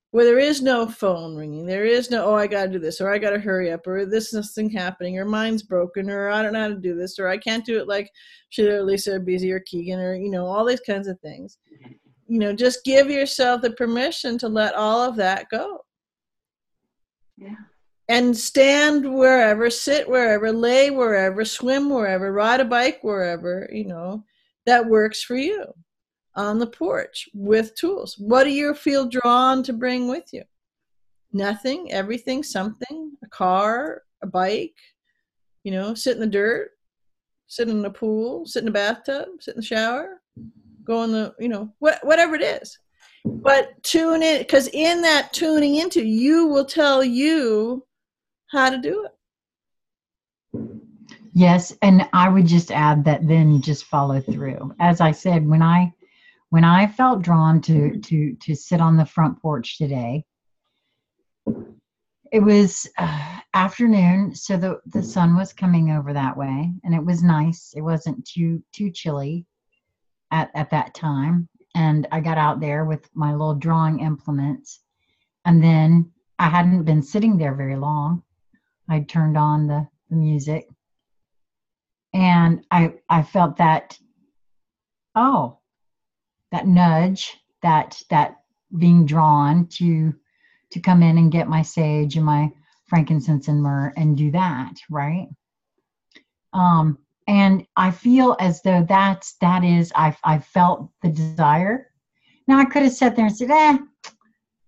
Where there is no phone ringing, there is no, I got to do this, or I got to hurry up, or this thing happening, or mine's broken, or I don't know how to do this, or I can't do it like Sheila or Lisa or Beezy or Keegan, or, all these kinds of things. Just give yourself the permission to let all of that go. Yeah. And stand wherever, sit wherever, lay wherever, swim wherever, ride a bike wherever, that works for you. On the porch with tools. What do you feel drawn to bring with you? Nothing, everything, something, a car, a bike, sit in the dirt, sit in the pool, sit in the bathtub, sit in the shower, go in the, whatever it is. But tune in, because in that tuning into, you will tell you how to do it. Yes, and I would just add that then just follow through. As I said, when I felt drawn to sit on the front porch today, it was afternoon, so the sun was coming over that way, and it was nice. It wasn't too chilly at that time. And I got out there with my little drawing implements, and then I hadn't been sitting there very long. I turned on the music, and I felt that, oh, that nudge, that being drawn to come in and get my sage and my frankincense and myrrh and do that, right? And I feel as though I felt the desire. Now I could have sat there and said, I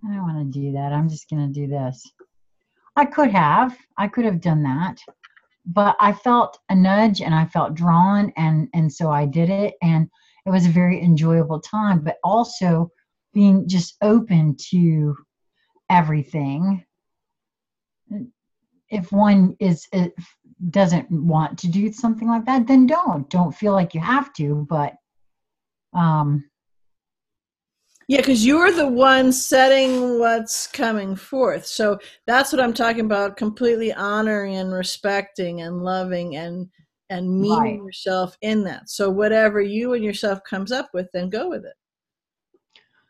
don't want to do that. I'm just going to do this. I could have done that, but I felt a nudge and I felt drawn, and so I did it, and it was a very enjoyable time, but also being just open to everything. If one doesn't want to do something like that, then don't feel like you have to, but yeah, because you're the one setting what's coming forth. So that's what I'm talking about, completely honoring and respecting and loving and meeting yourself in that. So whatever you and yourself comes up with, then go with it.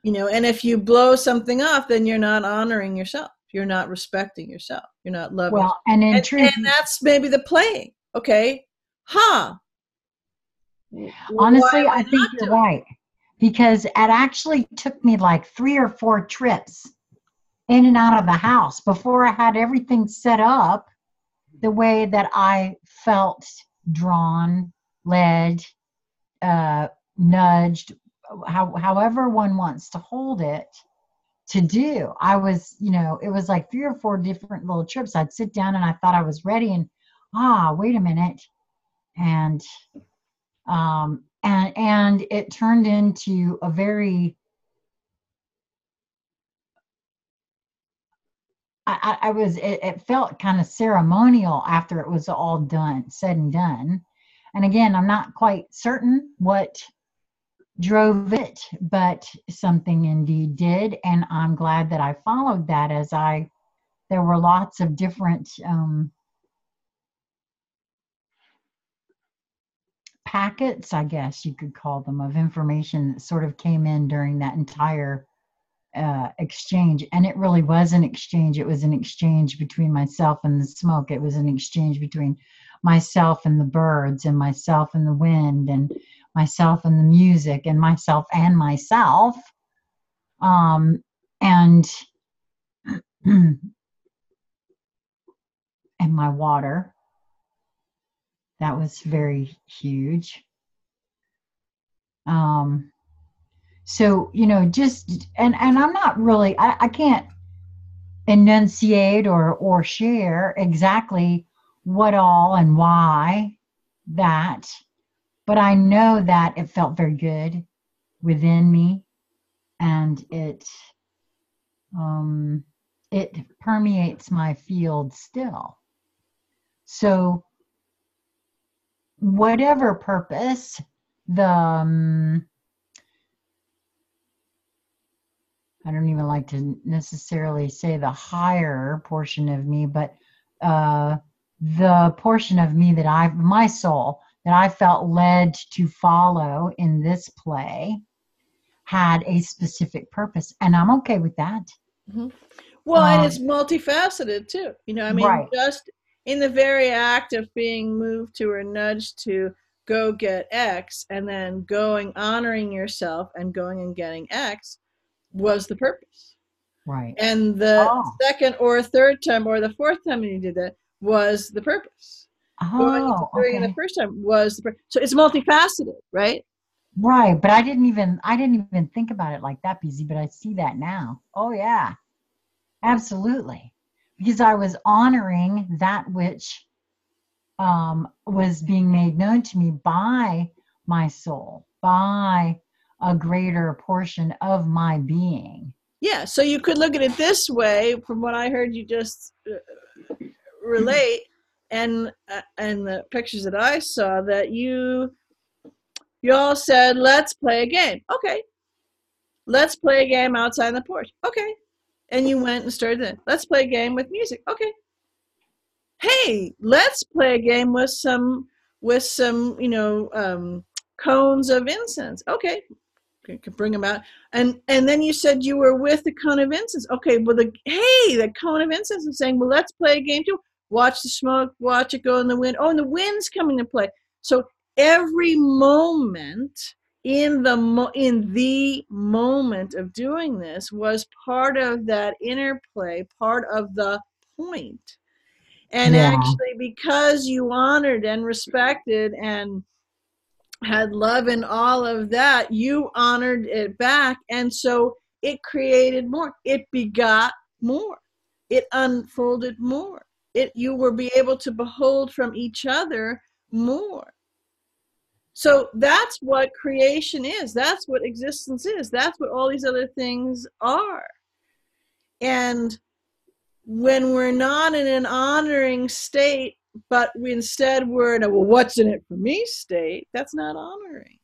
And if you blow something off, then you're not honoring yourself. You're not respecting yourself. You're not loving yourself. And in truth, and that's maybe the playing. Okay. Honestly, I think you're right. Because it actually took me like 3 or 4 trips in and out of the house before I had everything set up the way that I felt drawn, led, nudged, however one wants to hold it, to do. I was, it was like 3 or 4 different little trips. I'd sit down and I thought I was ready, and wait a minute. And it turned into a very, it felt kind of ceremonial after it was all said and done. And again, I'm not quite certain what drove it, but something indeed did. And I'm glad that I followed that, there were lots of different, packets, I guess you could call them, of information that sort of came in during that entire exchange. And it really was an exchange. It was an exchange between myself and the smoke. It was an exchange between myself and the birds, and myself and the wind, and myself and the music, and myself and myself. And my water. That was very huge. So, just, and I'm not really, I can't enunciate or share exactly what all and why that, but I know that it felt very good within me, and it permeates my field still. So whatever purpose I don't even like to necessarily say the higher portion of me, but the portion of me my soul, that I felt led to follow in this play, had a specific purpose, and I'm okay with that. Mm-hmm. Well, and it's multifaceted too. Right. Just in the very act of being moved to or nudged to go get X, and then honoring yourself and going and getting X, was the purpose. Right. And the second or third time or the fourth time you did that was the purpose. Going the first time was the purpose. So it's multifaceted, right? Right. But I didn't even think about it like that, BZ, but I see that now. Oh yeah. Absolutely. Because I was honoring that which was being made known to me by my soul, by a greater portion of my being. Yeah, so you could look at it this way, from what I heard you just relate, and the pictures that I saw, that you all said, let's play a game. Okay. Let's play a game outside the porch. Okay. And you went and started it. Let's play a game with music. Okay. Hey, let's play a game with some cones of incense. Okay. Can bring them out. And then you said you were with the cone of incense. Okay, well the cone of incense is saying, well, let's play a game too. Watch the smoke, watch it go in the wind. Oh, and the wind's coming to play. So every moment in the moment of doing this was part of that interplay, part of the point. And actually, because you honored and respected and had love in all of that, you honored it back. And so it created more. It begot more. It unfolded more. You were be able to behold from each other more. So that's what creation is. That's what existence is. That's what all these other things are. And when we're not in an honoring state, but instead we're in a, well, what's in it for me state, that's not honoring.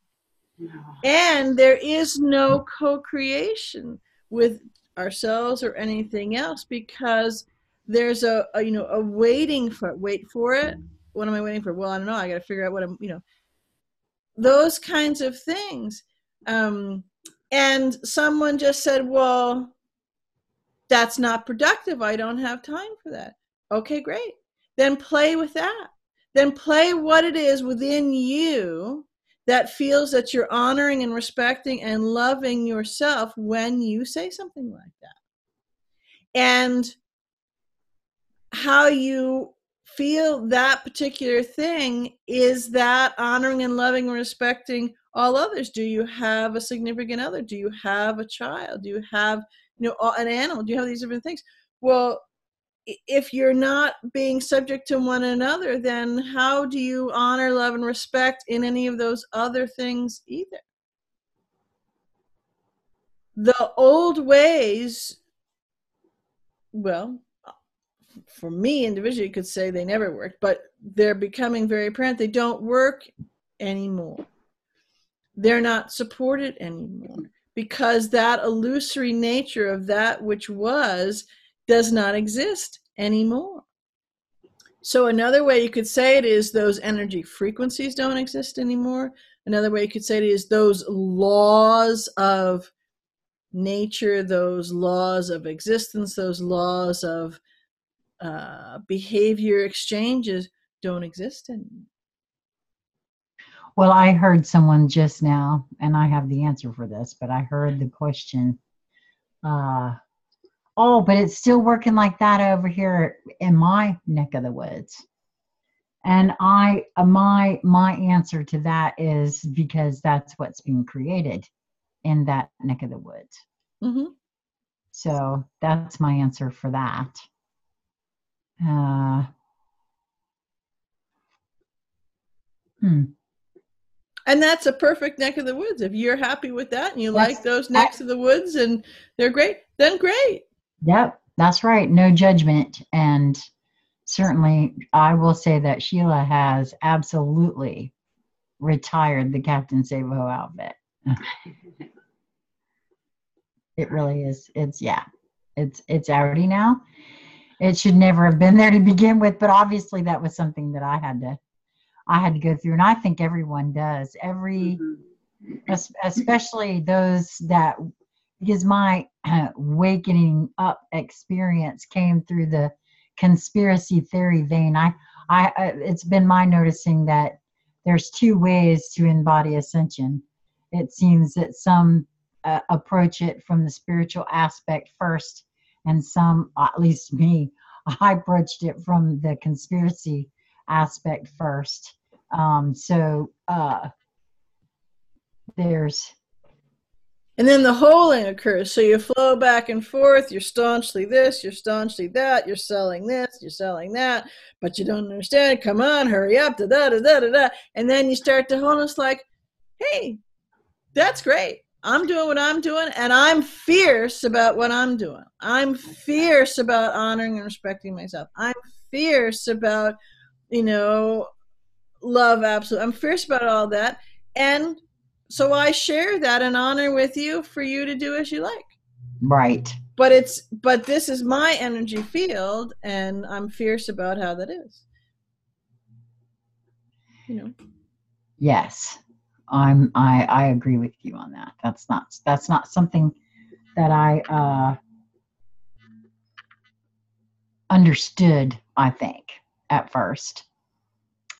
No. And there is no co-creation with ourselves or anything else, because there's a waiting for it. Wait for it. What am I waiting for? Well, I don't know. I got to figure out what I'm, those kinds of things. And someone just said, well, that's not productive. I don't have time for that. Okay, great. Then play with that. Then play what it is within you that feels that you're honoring and respecting and loving yourself when you say something like that. And how you feel that particular thing is that honoring and loving and respecting all others. Do you have a significant other? Do you have a child? Do you have an animal? Do you have these different things? Well, if you're not being subject to one another, then how do you honor, love, and respect in any of those other things either? The old ways, well, for me individually, you could say they never worked, but they're becoming very apparent. They don't work anymore. They're not supported anymore, because that illusory nature of that which was does not exist anymore. So another way you could say it is those energy frequencies don't exist anymore. Another way you could say it is those laws of nature, those laws of existence, those laws of behavior exchanges don't exist anymore. Well, I heard someone just now, and I have the answer for this, but I heard the question, oh, but it's still working like that over here in my neck of the woods. And my answer to that is because that's what's being created in that neck of the woods. Mm-hmm. So that's my answer for that. And that's a perfect neck of the woods. If you're happy with that and you like those necks of the woods and they're great, then great. Yep, that's right. No judgment. And certainly I will say that Sheila has absolutely retired the Captain Savo outfit. It really is. It's outy now. It should never have been there to begin with, but obviously that was something that I had to go through, and I think everyone does. Especially those that, because my wakening up experience came through the conspiracy theory vein. It's been my noticing that there's two ways to embody ascension. It seems that some approach it from the spiritual aspect first, and some, at least me, I approached it from the conspiracy aspect first. There's, and then the holding occurs. So you flow back and forth. You're staunchly this, you're staunchly that, you're selling this, you're selling that, but you don't understand. Come on, hurry up, da da da da da da. And then you start to hold. It's like, hey, that's great. I'm doing what I'm doing, and I'm fierce about what I'm doing. I'm fierce about honoring and respecting myself. I'm fierce about, love, absolutely. I'm fierce about all that. And so I share that and honor with you for you to do as you like. Right. but this is my energy field, and I'm fierce about how that is. You know. Yes, I agree with you on that. That's not something that I understood, I think, at first.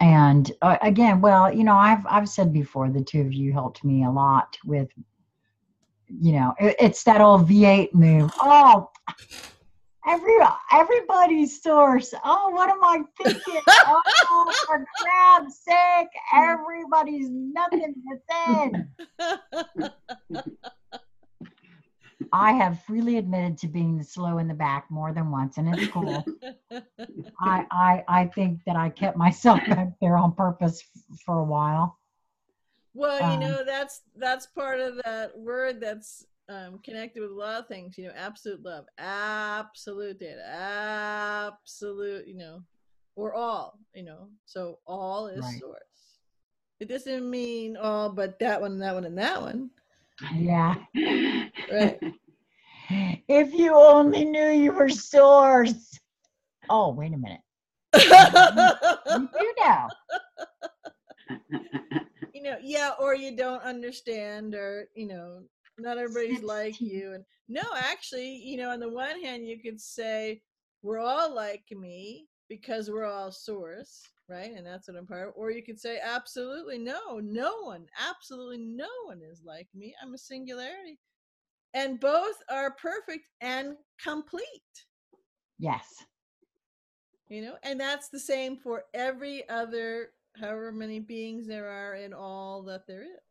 And again, well, you know, I've said before, the two of you helped me a lot with, you know, it's that old V8 move. Oh, everybody's source. Oh, what am I thinking? Oh, for crap's sake, everybody's nothing within. I have freely admitted to being slow in the back more than once, and it's cool. I think that I kept myself back there on purpose for a while. Well, you know, that's part of that word that's connected with a lot of things. You know, absolute love, absolute data, absolute. You know, or all. You know, so all is Right. source. It doesn't mean all, but that one, that one, and that one. Yeah. Right. If you only knew you were source. Oh, wait a minute. You do know. You know, yeah, or you don't understand, or, you know, not everybody's like you. And no, actually, you know, on the one hand, you could say we're all like me because we're all source, right? And that's what I'm part of. Or you could say absolutely no one, absolutely no one is like me. I'm a singularity. And both are perfect and complete. Yes. You know, and that's the same for every other, however many beings there are in all that there is.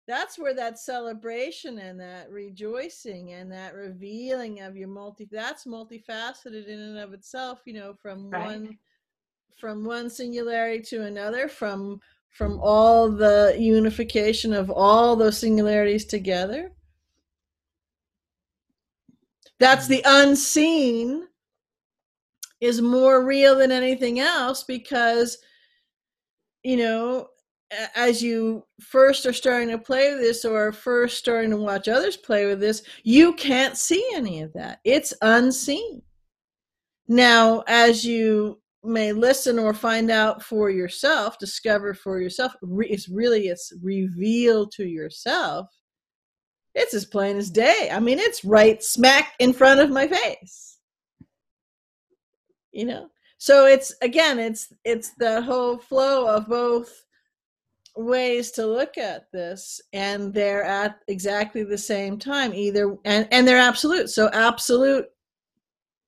That's where that celebration and that rejoicing and that revealing of your that's multifaceted in and of itself, you know, from one singularity to another, from all the unification of all those singularities together. That's the unseen is more real than anything else, because, you know, as you first are starting to play with this, or first starting to watch others play with this, you can't see any of that. It's unseen. Now, as you may listen or find out for yourself, discover for yourself, it's revealed to yourself. It's as plain as day. I mean, it's right smack in front of my face. You know? So it's, again, it's the whole flow of both ways to look at this, and they're at exactly the same time, either, and they're absolute. So absolute,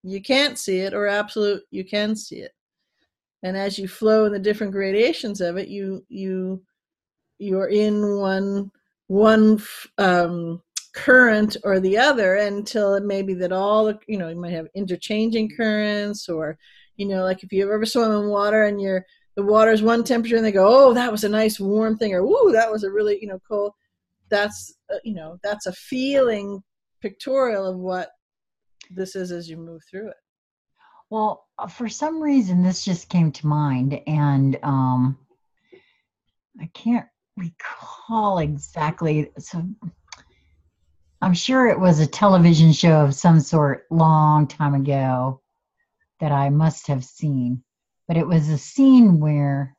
you can't see it, or absolute, you can see it. And as you flow in the different gradations of it, you're in one current or the other, until it may be that all the, you know, you might have interchanging currents, or, you know, like if you've ever swum in water and the water's one temperature and they go, oh, that was a nice warm thing, or ooh, that was a really, you know, cold. That's you know, that's a feeling pictorial of what this is as you move through it. Well, for some reason, this just came to mind, and I can't recall exactly. So I'm sure it was a television show of some sort long time ago that I must have seen. But it was a scene where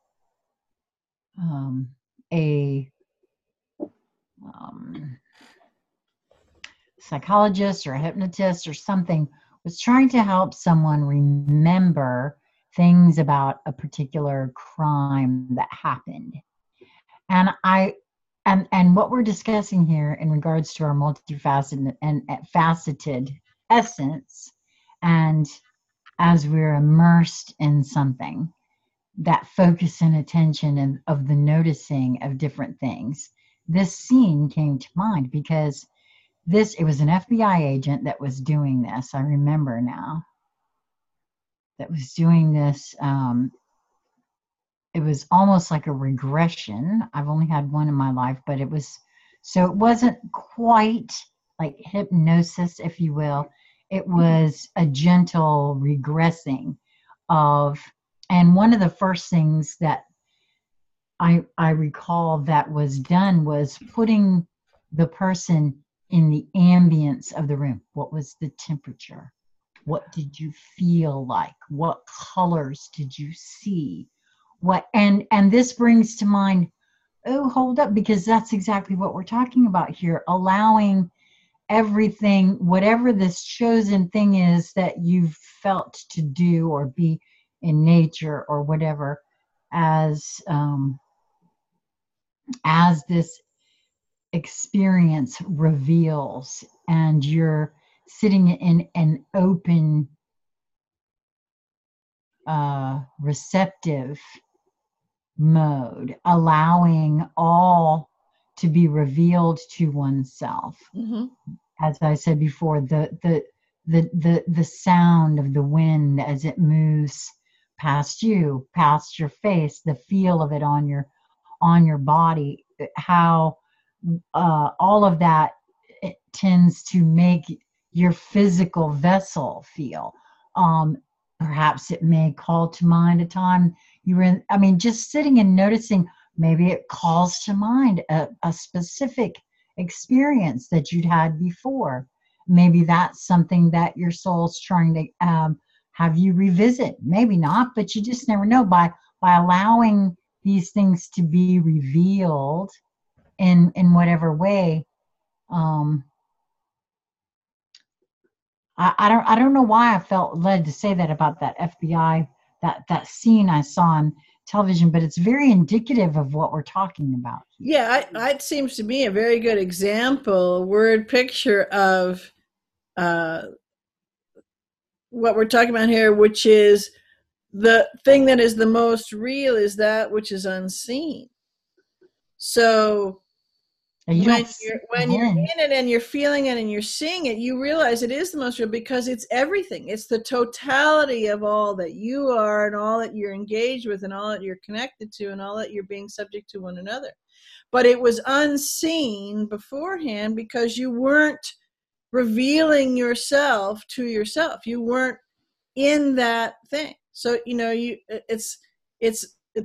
a psychologist or a hypnotist or something was trying to help someone remember things about a particular crime that happened. And and what we're discussing here in regards to our multifaceted and faceted essence, and as we're immersed in something, that focus and attention of the noticing of different things, this scene came to mind because it was an FBI agent that was doing this. I remember now. That was doing this. It was almost like a regression. I've only had one in my life, but it wasn't quite like hypnosis, if you will. It was a gentle regressing of, and one of the first things that I recall that was done was putting the person in the ambience of the room. What was the temperature? What did you feel like? What colors did you see? What and this brings to mind, oh, hold up, because that's exactly what we're talking about here. Allowing everything, whatever this chosen thing is that you've felt to do or be in nature or whatever, as this experience reveals, and you're sitting in an open, receptive mode, allowing all to be revealed to oneself. Mm-hmm. As I said before, the sound of the wind as it moves past you, past your face, the feel of it on your body, how all of that, it tends to make your physical vessel feel. Perhaps it may call to mind a time you were in, I mean, just sitting and noticing, maybe it calls to mind a specific experience that you'd had before. Maybe that's something that your soul's trying to have you revisit. Maybe not, but you just never know. By allowing these things to be revealed in whatever way, I don't know why I felt led to say that about that FBI, that scene I saw on television, but it's very indicative of what we're talking about here. Yeah, it seems to me a very good example, word picture of what we're talking about here, which is the thing that is the most real is that which is unseen. So when you're in it and you're feeling it and you're seeing it, you realize it is the most real because it's everything. It's the totality of all that you are and all that you're engaged with and all that you're connected to and all that you're being subject to one another. But it was unseen beforehand because you weren't revealing yourself to yourself. You weren't in that thing. So, it's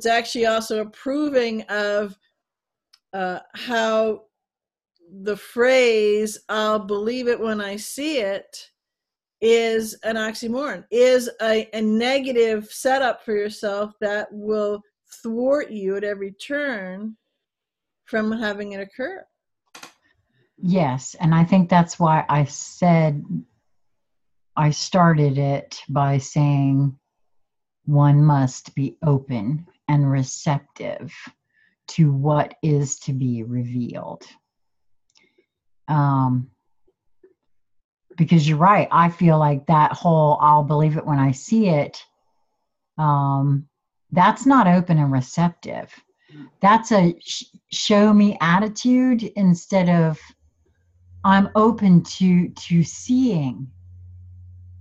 actually also approving of how the phrase "I'll believe it when I see it" is an oxymoron, is a negative setup for yourself that will thwart you at every turn from having it occur. Yes, and I think that's why I said I started it by saying one must be open and receptive to what is to be revealed. Because you're right, I feel like that whole "I'll believe it when I see it," that's not open and receptive. That's a show me attitude instead of I'm open to seeing.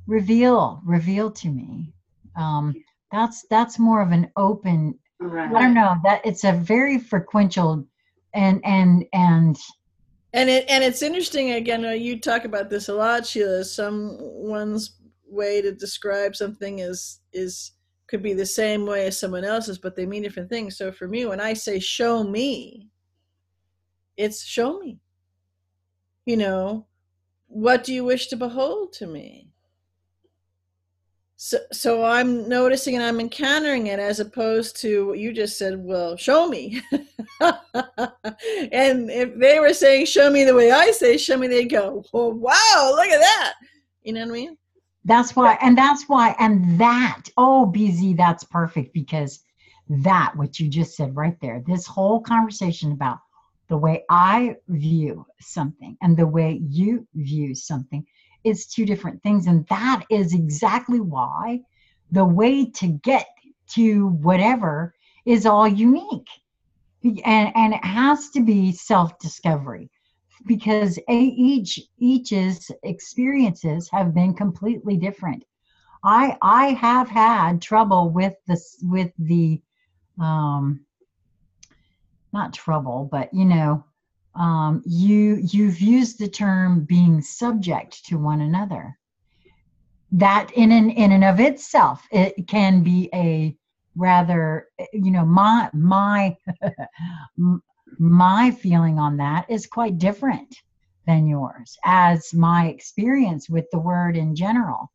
Reveal to me. That's more of an open. Right. I don't know, that it's a very frequential and it's interesting. Again, you talk about this a lot, Sheila. Someone's way to describe something is could be the same way as someone else's, but they mean different things. So for me, when I say show me, it's show me. What do you wish to behold to me? So I'm noticing and I'm encountering it, as opposed to what you just said, well, show me. And if they were saying show me the way I say show me, they'd go, oh, wow, look at that. You know what I mean? That's why, oh, BZ, that's perfect, because that, what you just said right there, this whole conversation about the way I view something and the way you view something is two different things. And that is exactly why the way to get to whatever is all unique. And it has to be self-discovery, because each's experiences have been completely different. I have had trouble with the not trouble, but you've used the term being subject to one another. That in and of itself, it can be a rather, my my feeling on that is quite different than yours, as my experience with the word in general.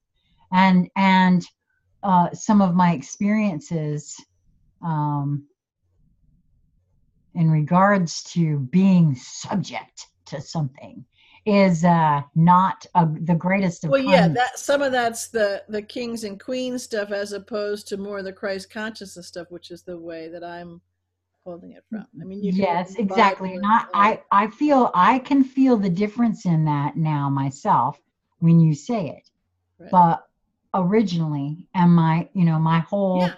And some of my experiences in regards to being subject to something is not the greatest of Well, yeah, kindness. that some of that's the kings and queens stuff, as opposed to more the Christ consciousness stuff, which is the way that I'm holding it from. I mean, you can look Yes, in the exactly. Bible And and I can feel the difference in that now myself when you say it. right. But originally, and my Yeah. whole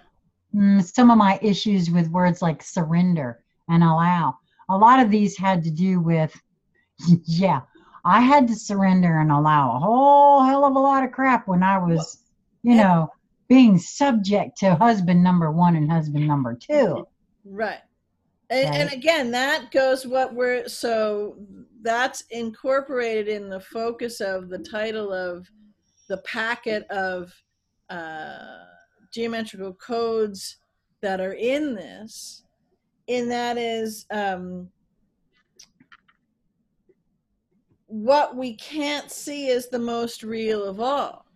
some of my issues with words like surrender and allow, a lot of these had to do with yeah, I had to surrender and allow a whole hell of a lot of crap when I Well, was, and, being subject to husband number one and husband number two. right. And Right. again, that goes so that's incorporated in the focus of the title of the packet of uh, geometrical codes that are in this. And that is what we can't see is the most real of all.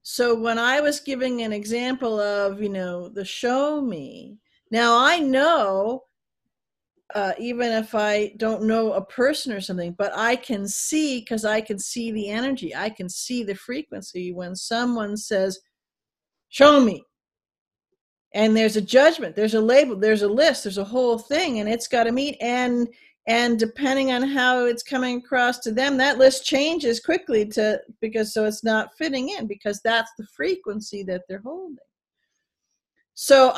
So when I was giving an example of, the show me, now I know, even if I don't know a person or something, but I can see, because I can see the energy, I can see the frequency when someone says, show me. And there's a judgment, there's a label, there's a list, there's a whole thing, and it's got to meet. And depending on how it's coming across to them, that list changes quickly because so it's not fitting in, because that's the frequency that they're holding. So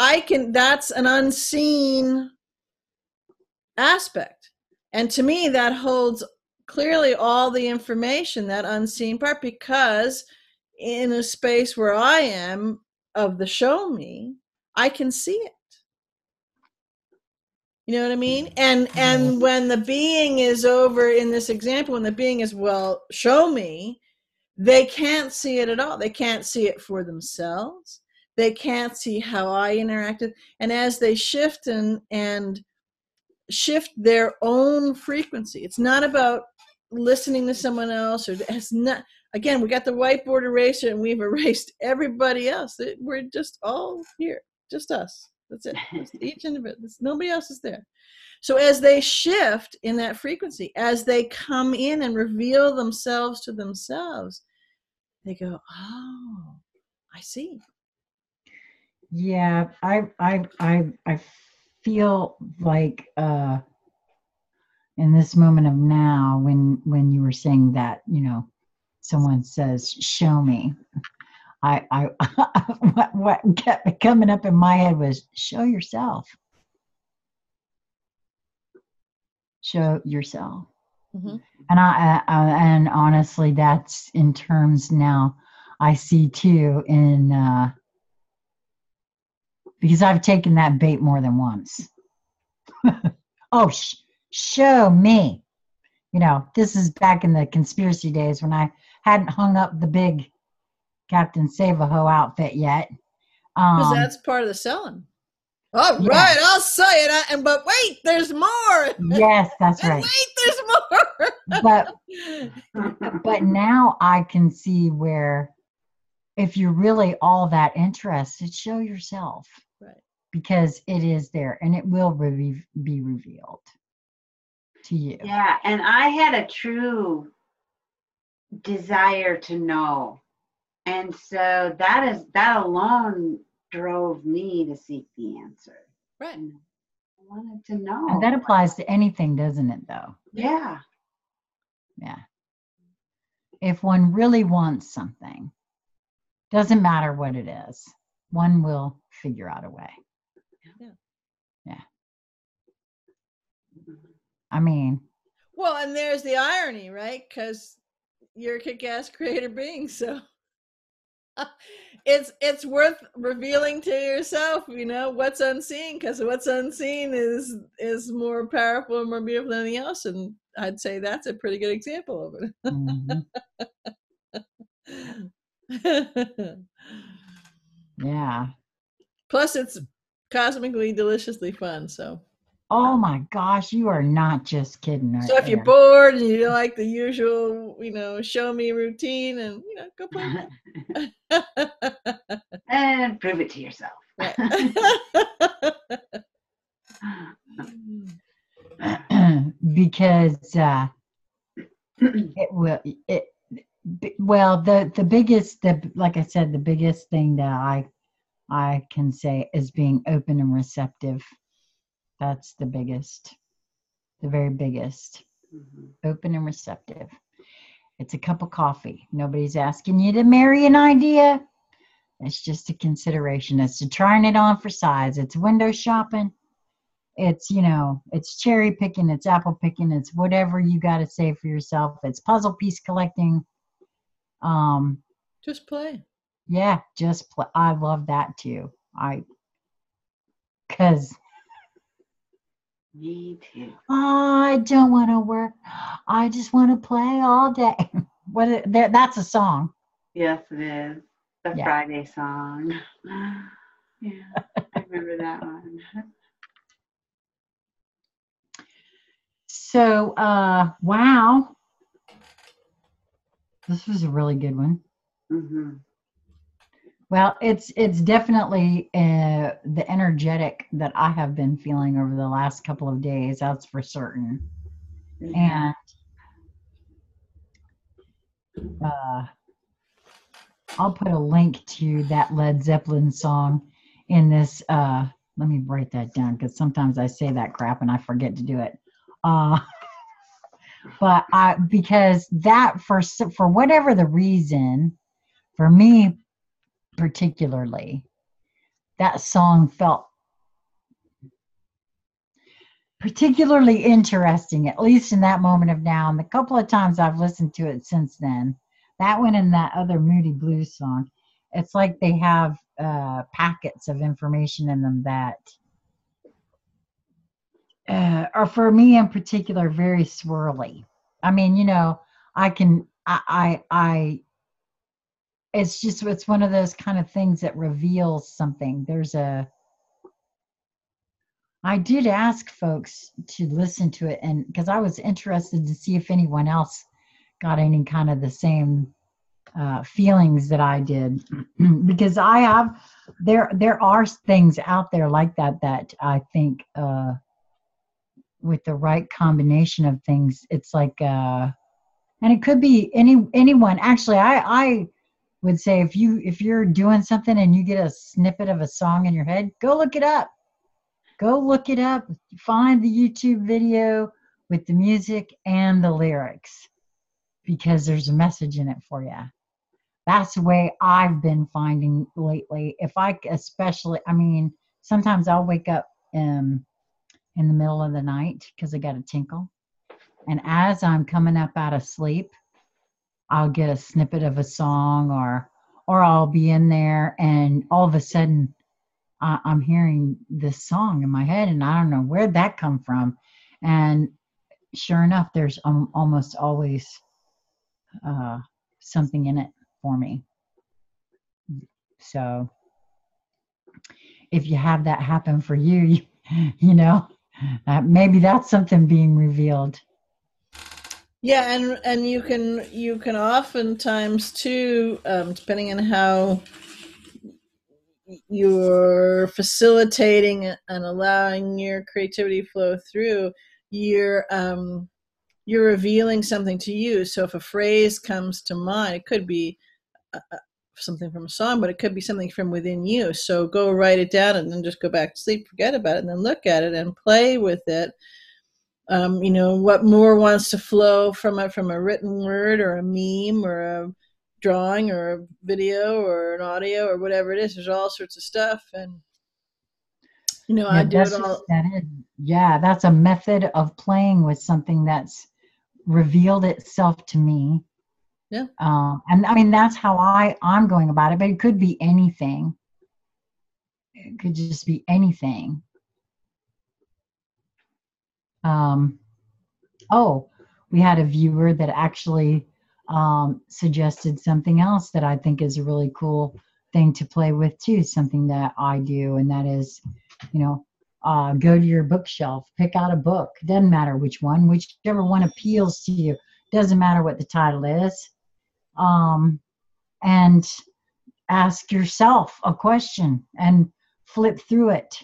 that's an unseen aspect. And to me, that holds clearly all the information, that unseen part, because in a space where I am of the show me, I can see it. You know what I mean? And when the being is over in this example, when the being is, well, show me, they can't see it at all. They can't see it for themselves. They can't see how I interacted. And as they shift and shift their own frequency, it's not about listening to someone else, or it's not. Again, we got the whiteboard eraser and we've erased everybody else. We're just all here, just us. That's it. Just each individual. Nobody else is there. So as they shift in that frequency, as they come in and reveal themselves to themselves, they go, oh, I see. Yeah, I feel like in this moment of now, when you were saying that, someone says, show me. I what kept coming up in my head was, show yourself. Show yourself. Mm-hmm. And honestly, that's in terms now I see too in because I've taken that bait more than once. Oh, show me. This is back in the conspiracy days when I hadn't hung up the big Captain Save-A-Ho outfit yet. Because that's part of the selling. All Yeah. right, I'll say it. But wait, there's more. Yes, that's and right. Wait, there's more. But now I can see where, if you're really all that interested, show yourself. Right. Because it is there and it will be revealed to you. Yeah, and I had a true desire to know. And so that alone drove me to seek the answer. Right. I wanted to know. And that applies to anything, doesn't it, though? Yeah. Yeah. If one really wants something, doesn't matter what it is, one will figure out a way. Yeah. I mean. Well, and there's the irony, right? Because you're a kick-ass creator being, so it's worth revealing to yourself, what's unseen, because what's unseen is more powerful and more beautiful than anything else. And I'd say that's a pretty good example of it. Mm-hmm. Yeah. Plus, it's cosmically deliciously fun. So. Oh my gosh, you are not just kidding right So if you're there. bored and you don't like the usual, show me routine, and go play that. And prove it to yourself. Right. Because it will well the biggest like I said, the biggest thing that I can say is being open and receptive. That's the biggest, the very biggest. Open and receptive. It's a cup of coffee. Nobody's asking you to marry an idea. It's just a consideration. It's to trying it on for size. It's window shopping. It's, it's cherry picking. It's apple picking. It's whatever you got to say for yourself. It's puzzle piece collecting. Just play. Yeah, just play. I love that too. Because Me too. I don't want to work. I just want to play all day. That's a song. Yes, it is. The Yeah. Friday song. Yeah, I remember that one. So, wow. This was a really good one. Mm-hmm. Well, it's definitely the energetic that I have been feeling over the last couple of days. That's for certain. Yeah. And I'll put a link to that Led Zeppelin song in this. Let me write that down because sometimes I say that crap and I forget to do it. But because that for whatever the reason, for me particularly, that song felt particularly interesting, at least in that moment of now. And the couple of times I've listened to it since then, that one and that other Moody Blues song, it's like they have packets of information in them that are, for me in particular, very swirly. I mean, it's one of those kind of things that reveals something. I did ask folks to listen to it, and because I was interested to see if anyone else got any kind of the same feelings that I did, because there are things out there like that I think with the right combination of things, it's like and it could be anyone. Actually, I would say if you're doing something and you get a snippet of a song in your head, go look it up. Go look it up. Find the YouTube video with the music and the lyrics, because there's a message in it for you. That's the way I've been finding lately. Sometimes I'll wake up in the middle of the night because I got a tinkle. And as I'm coming up out of sleep, I'll get a snippet of a song, or I'll be in there and all of a sudden I'm hearing this song in my head and I don't know where'd that come from. And sure enough, there's almost always something in it for me. So if you have that happen for you, maybe that's something being revealed. Yeah, and you can oftentimes too, depending on how you're facilitating and allowing your creativity flow through, you're revealing something to you. So if a phrase comes to mind, it could be something from a song, but it could be something from within you. So go write it down and then just go back to sleep, forget about it, and then look at it and play with it. What more wants to flow from a written word or a meme or a drawing or a video or an audio or whatever it is. There's all sorts of stuff, and I do it all. That's a method of playing with something that's revealed itself to me. Yeah. And I mean, that's how I'm going about it, but it could be anything. It could just be anything. We had a viewer that actually suggested something else that I think is a really cool thing to play with too, something that I do, and that is, Go to your bookshelf, pick out a book. Doesn't matter which one, whichever one appeals to you. Doesn't matter what the title is. And ask yourself a question and flip through it.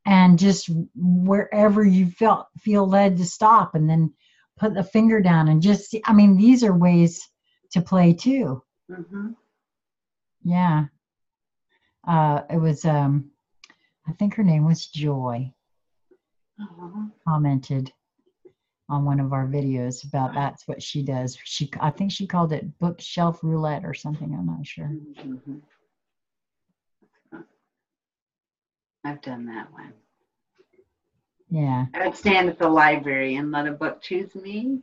And just wherever you feel led to stop, and then put the finger down and just see. I mean, these are ways to play too. Mm-hmm. Yeah. It was, I think her name was Joy, commented on one of our videos about that's what she does. I think she called it bookshelf roulette or something. I'm not sure. Mm-hmm. I've done that one. Yeah. I would stand at the library and let a book choose me.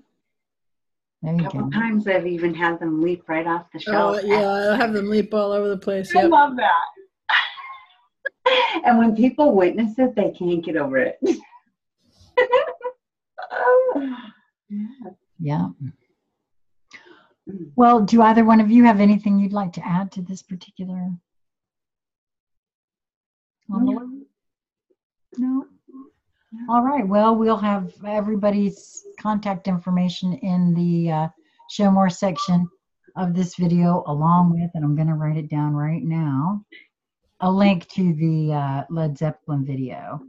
There A you couple go. times I've even had them leap right off the shelf. Oh, yeah, I have them leap all over the place. I Yep. love that. And when people witness it, they can't get over it. Yeah. Well, do either one of you have anything you'd like to add to this particular envelope? No? All right. Well, we'll have everybody's contact information in the show more section of this video, along with, and I'm going to write it down right now, a link to the Led Zeppelin video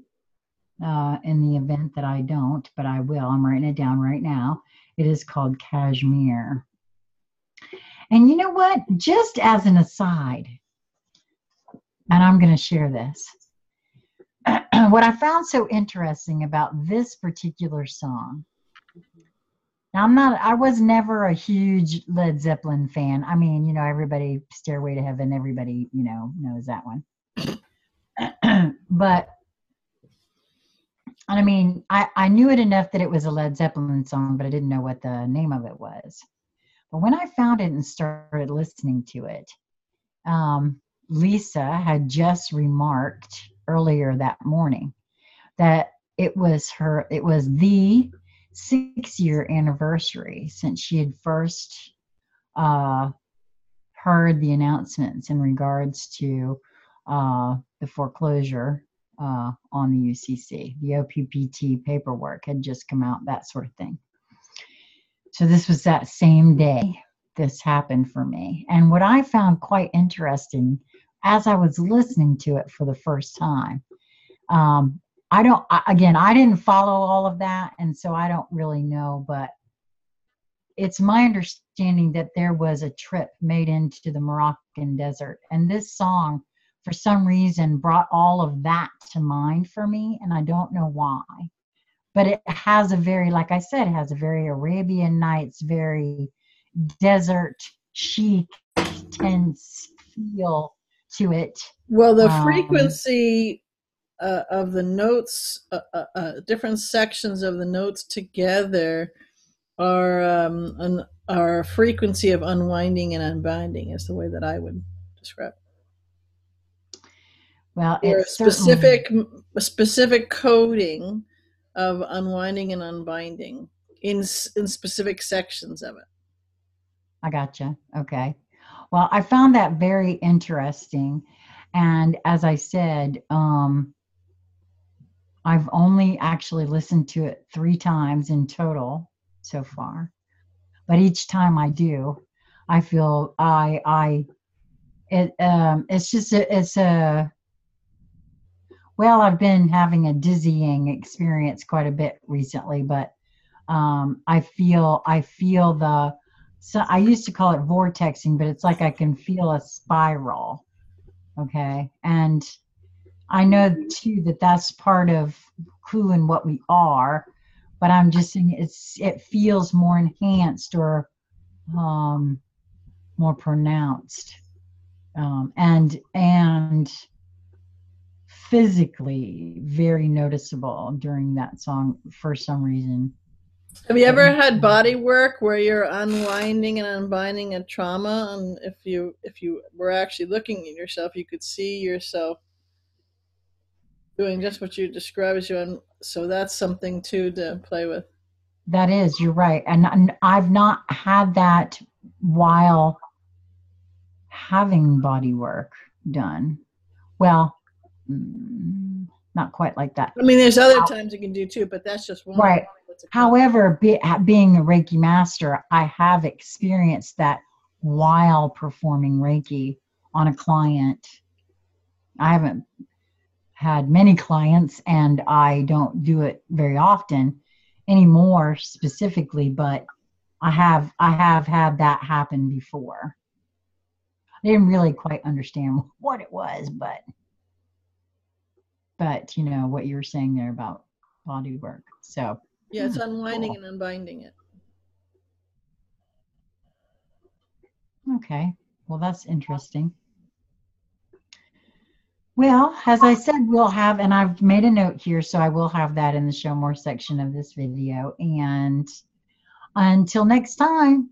in the event that I don't, but I will. I'm writing it down right now. It is called Kashmir. And you know what? Just as an aside, and I'm going to share this, what I found so interesting about this particular song, now I was never a huge Led Zeppelin fan. I mean, you know, everybody, Stairway to Heaven, everybody, you know, knows that one. But, I mean, I knew it enough that it was a Led Zeppelin song, but I didn't know what the name of it was. But when I found it and started listening to it, Lisa had just remarked earlier that morning that it was the 6-year anniversary since she had first heard the announcements in regards to the foreclosure on the UCC. The OPPT paperwork had just come out, that sort of thing. So this was that same day this happened for me. And what I found quite interesting as I was listening to it for the first time, I didn't follow all of that, and so I don't really know, but it's my understanding that there was a trip made into the Moroccan desert, and this song, for some reason, brought all of that to mind for me, and I don't know why. But it has a very, like I said, it has a very Arabian Nights, very desert chic, tense feel to it. Well, the frequency of the notes, different sections of the notes together are a frequency of unwinding and unbinding is the way that I would describe it. Well, it's a specific coding of unwinding and unbinding in specific sections of it. I gotcha. Okay. Well, I found that very interesting. And as I said, I've only actually listened to it 3 times in total so far. But each time I do, I feel well, I've been having a dizzying experience quite a bit recently, but I feel so I used to call it vortexing, but it's like I can feel a spiral. Okay. And I know too that that's part of who and what we are, but I'm just saying it feels more enhanced or more pronounced, and physically very noticeable during that song for some reason. Have you ever had body work where you're unwinding and unbinding a trauma, and if you were actually looking at yourself, you could see yourself doing just what you described as you? So that's something too to play with. That is, you're right, and I've not had that while having body work done. Well, not quite like that. I mean, there's other times you can do too, but that's just one. Right. However, being a Reiki master, I have experienced that while performing Reiki on a client. I haven't had many clients, and I don't do it very often anymore specifically, but I have had that happen before. I didn't really quite understand what it was, but you know what you were saying there about body work. So yeah, it's unwinding and unbinding it. Okay, well, that's interesting. Well, as I said, we'll have, and I've made a note here, so I will have that in the show more section of this video. And until next time.